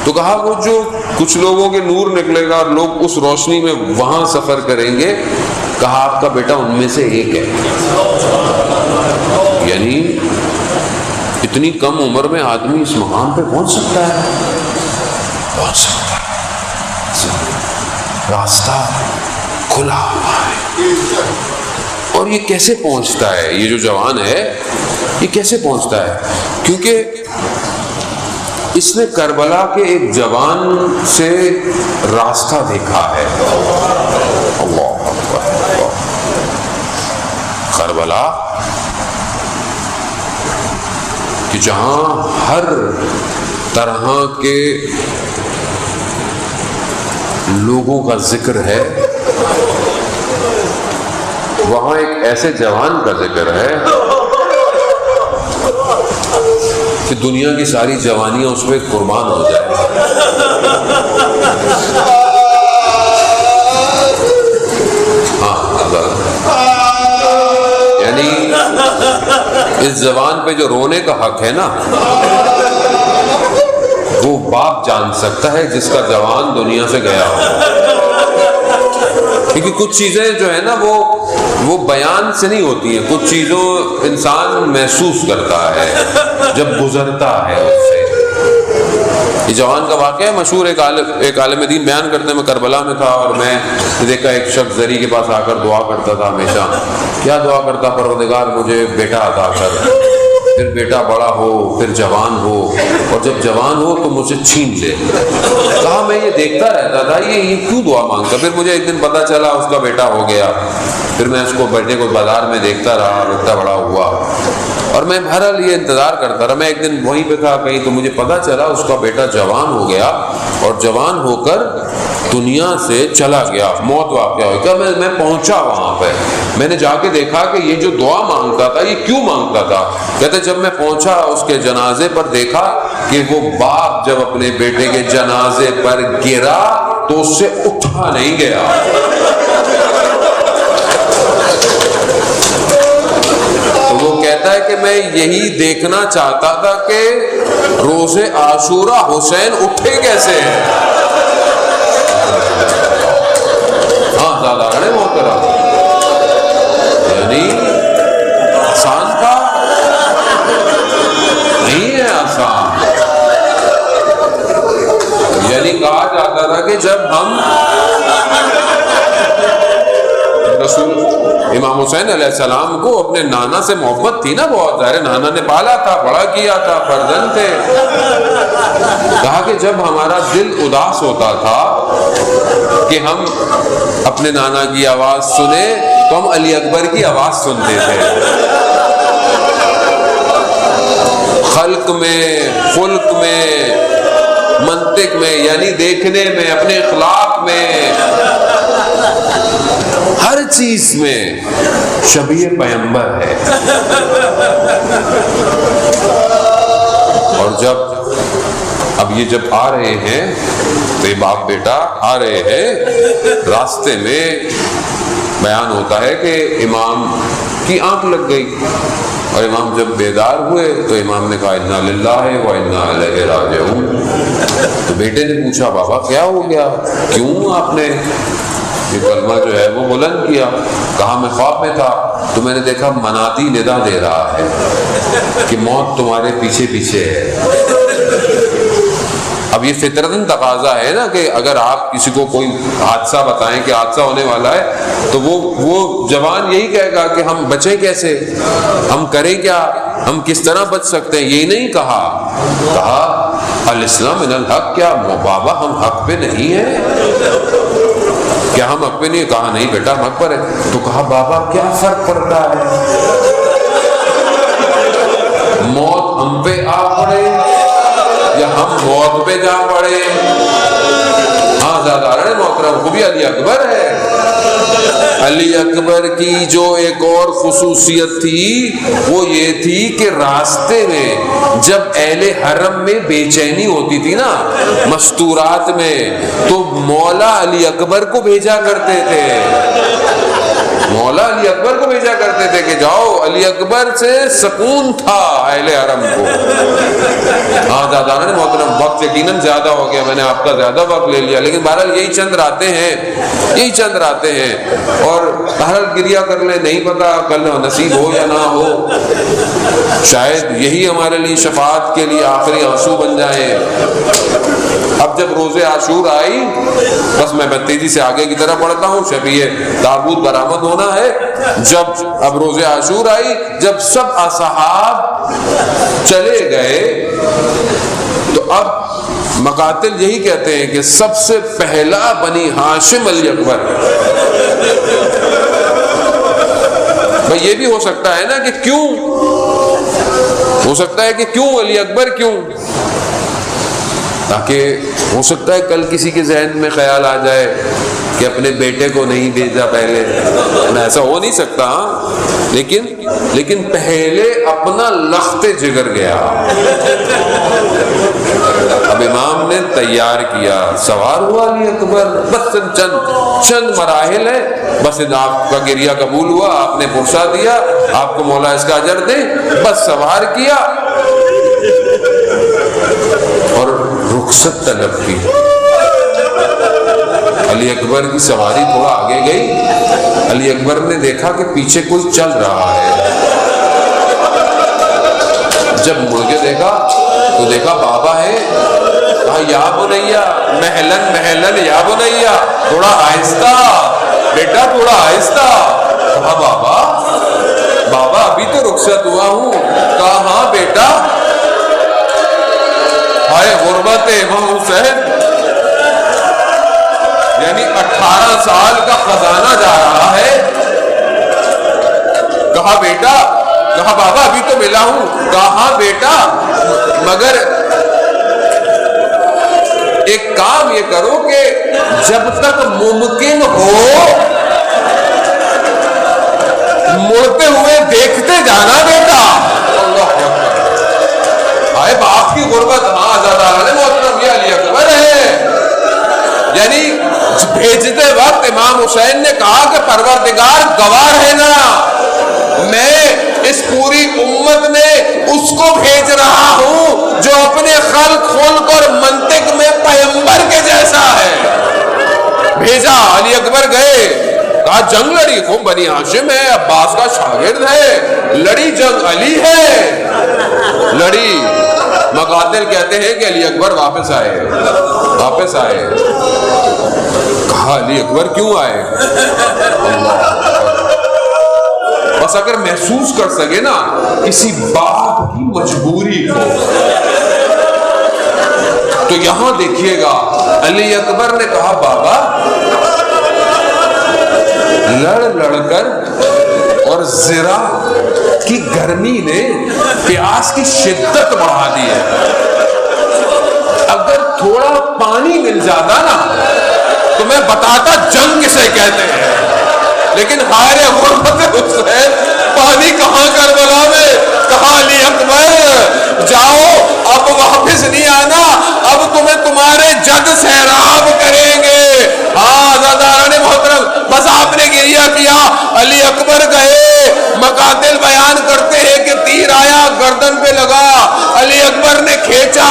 تو کہا وہ جو کچھ لوگوں کے نور نکلے گا اور لوگ اس روشنی میں وہاں سفر کریں گے. کہا آپ کا بیٹا ان میں سے ایک ہے. یعنی اتنی کم عمر میں آدمی اس مقام پہ پہنچ سکتا ہے، پہنچ سکتا ہے. راستہ کھلا ہوا ہے. اور یہ کیسے پہنچتا ہے، یہ جو جوان ہے یہ کیسے پہنچتا ہے؟ کیونکہ اس نے کربلا کے ایک جوان سے راستہ دیکھا ہے. اللہ اکبر. کربلا کہ جہاں ہر طرح کے لوگوں کا ذکر ہے، وہاں ایک ایسے جوان کا ذکر ہے کہ دنیا کی ساری جوانیاں اس پہ قربان ہو جائیں. یعنی اس زبان پہ جو رونے کا حق ہے نا وہ باپ جان سکتا ہے جس کا جوان دنیا سے گیا ہو. کیونکہ کچھ چیزیں جو ہے نا وہ بیان سے نہیں ہوتی ہیں. کچھ چیزوں انسان محسوس کرتا ہے جب گزرتا ہے اس سے. یہ جوان کا واقعہ ہے مشہور. ایک عالم دین بیان کرتے ہیں میں کربلا میں تھا اور میں دیکھا ایک شخص زری کے پاس آ کر دعا کرتا تھا. ہمیشہ کیا دعا کرتا؟ پروردگار مجھے بیٹا عطا کر، پھر بیٹا بڑا ہو، پھر جوان ہو، اور جب جوان ہو تو مجھے چھین لے. کہا میں یہ دیکھتا رہتا تھا یہ کیوں دعا مانگتا. پھر مجھے ایک دن پتا چلا اس کا بیٹا ہو گیا. پھر میں اس کو بیٹے کو بازار میں دیکھتا رہا، اتنا بڑا ہوا، اور میں بہرحال یہ انتظار کرتا رہا. میں ایک دن وہیں پہ تھا کہیں تو مجھے پتا چلا اس کا بیٹا جوان ہو گیا اور جوان ہو کر دنیا سے چلا گیا، موت واقع ہو گیا. میں پہنچا وہاں پہ، میں نے جا کے دیکھا کہ یہ جو دعا مانگتا تھا یہ کیوں مانگتا تھا. کہتے جب میں پہنچا اس کے جنازے پر دیکھا کہ وہ باپ جب اپنے بیٹے کے جنازے پر گرا تو اس سے اٹھا نہیں گیا. تو وہ کہتا ہے کہ میں یہی دیکھنا چاہتا تھا کہ روز عاشورہ حسین اٹھے کیسے ہیں. ہاں زیادہ ہے محترم، یعنی آسان تھا نہیں ہے آسان. یعنی کہا جاتا تھا کہ جب ہم رسول امام حسین علیہ السلام کو اپنے نانا سے محبت تھی نا بہت ظاہر، نانا نے پالا تھا، بڑا کیا تھا، فرزند تھے. کہا کہ جب ہمارا دل اداس ہوتا تھا کہ ہم اپنے نانا کی آواز سنیں تو ہم علی اکبر کی آواز سنتے تھے. خلق میں، خلق میں، منطق میں، یعنی دیکھنے میں، اپنے اخلاق میں، ہر چیز میں شبیہ پیغمبر ہے. اور اب یہ جب آ رہے ہیں تو یہ باپ بیٹا آ رہے ہیں، راستے میں بیان ہوتا ہے کہ امام کی آنکھ لگ گئی اور امام جب بیدار ہوئے تو امام نے کہا انا للہ و انا الیہ راجعون. تو بیٹے نے پوچھا بابا کیا ہو گیا، کیوں آپ نے یہ کلمہ جو ہے وہ بلند کیا؟ کہا میں خواب میں تھا تو میں نے دیکھا منادی ندا دے رہا ہے کہ موت تمہارے پیچھے پیچھے ہے. اب یہ فطرتاً تقاضا ہے نا کہ اگر آپ کسی کو کوئی حادثہ بتائیں کہ حادثہ ہونے والا ہے تو وہ جوان یہی کہے گا کہ ہم بچیں کیسے، ہم کریں کیا، ہم کس طرح بچ سکتے ہیں. یہی نہیں کہا الاسلام من الحق، کیا بابا ہم حق پہ نہیں ہیں، کیا ہم حق پہ نہیں؟ کہا نہیں بیٹا ہم حق پر ہے. تو کہا بابا کیا فرق پڑتا ہے، موت ہم پہ آ پڑے یا ہم موت پہ جا پڑے. ہاں زیادہ محترم وہ بھی علی اکبر ہے. علی اکبر کی جو ایک اور خصوصیت تھی وہ یہ تھی کہ راستے میں جب اہل حرم میں بے چینی ہوتی تھی نا مستورات میں تو مولا علی اکبر کو بھیجا کرتے تھے. مولا علی اکبر کو بھیجا کرتے تھے کہ جاؤ، علی اکبر سے سکون تھا اہل حرم کو. ہاں دادانا نے محترم وقت یقیناً زیادہ ہو گیا، میں نے آپ کا زیادہ وقت لے لیا، لیکن بہرحال یہی چند راتیں ہیں اور بہرحال گریا کر لیں، نہیں پتا کل نصیب ہو یا نہ ہو، شاید یہی ہمارے لیے شفاعت کے لیے آخری آنسو بن جائیں. اب جب روز عاشور آئی، بس میں تیزی سے آگے کی طرف بڑھتا ہوں، شبیہ تابوت برآمد ہونا ہے. جب اب روز عاشور آئی، جب سب اصحاب چلے گئے تو اب مقاتل یہی کہتے ہیں کہ سب سے پہلا بنی ہاشم علی اکبر. بھئی یہ بھی ہو سکتا ہے نا کہ کیوں ہو سکتا ہے کہ کیوں علی اکبر کیوں، تاکہ ہو سکتا ہے کل کسی کے ذہن میں خیال آ جائے کہ اپنے بیٹے کو نہیں بھیجا پہلے، ایسا ہو نہیں سکتا. لیکن پہلے اپنا لخت جگر گیا. اب امام نے تیار کیا، سوار ہوا علی اکبر. بس چند مراحل ہے، بس آپ کا گریہ قبول ہوا، آپ نے پرسا دیا، آپ کو مولا اس کا اجر دے. بس سوار کیا اور رخصت طلب کی. علی اکبر کی سواری تھوڑا آگے گئی. علی اکبر نے دیکھا کہ پیچھے کوئی چل رہا ہے. جب مڑ کے دیکھا تو دیکھا بابا ہے. کہا یا بنیا، محلن یا بنیا، تھوڑا آہستہ بیٹا، تھوڑا آہستہ. کہا بابا ابھی تو رخصت ہوا ہوں. کہا ہاں بیٹا. ہائے غربت امام حسین، یعنی 18 سال کا خزانہ جا رہا ہے. کہا بیٹا، کہا بابا ابھی تو ملا ہوں. کہا ہاں بیٹا، مگر ایک کام یہ کرو کہ جب تک ممکن ہو مڑتے ہوئے دیکھتے جانا بیٹا. آئے باپ کی غربت. ہاں آزاداران محترم، یہ علی اکبر ہے. یعنی بھیجتے وقت امام حسین نے کہا کہ پروردگار گواہ ہے نا، میں اس پوری امت میں اس کو بھیج رہا ہوں جو اپنے خلق اور منطق میں پیغمبر کے جیسا ہے. بھیجا. علی اکبر گئے. کہا جنگ لڑی، خوب بنی ہاشم ہے، عباس کا شاگرد ہے، لڑی جنگ، علی ہے، لڑی. مقاتل کہتے ہیں کہ علی اکبر واپس آئے. کہا علی اکبر کیوں آئے؟ بس اگر محسوس کر سکے نا کسی باپ کی مجبوری کو، تو یہاں دیکھیے گا علی اکبر نے کہا بابا لڑ کر اور ذرا کی گرمی نے پیاس کی شدت بڑھا دی ہے. اگر تھوڑا پانی مل جاتا نا تو میں بتاتا جنگ کسے کہتے ہیں. لیکن ہائے غربت حسین، پانی کہاں کربلا میں. کہا علی اکبر جاؤ، اب واپس نہیں آنا، اب تمہیں تمہارے جد سیراب کریں گے. ہاں آزاداران محترم، بس آپ نے گریہ کیا. علی اکبر گئے. مقاتل بیان کرتے ہیں کہ تیر آیا، گردن پہ لگا، علی اکبر نے کھینچا،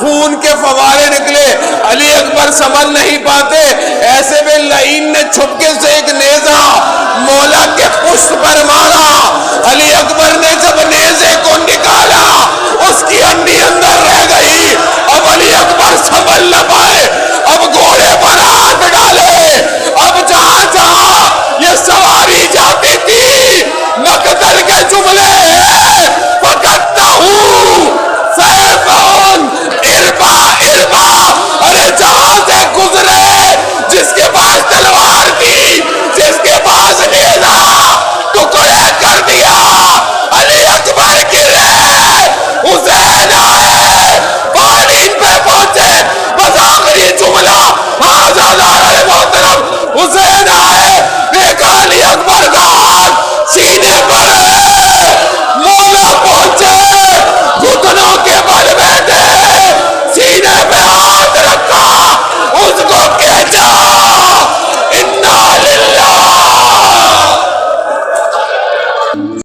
خون کے فوارے نکلے. علی اکبر سنبھل نہیں پاتے، ایسے میں لعین نے چھپکے سے ایک نیزہ مولا کے پشت پر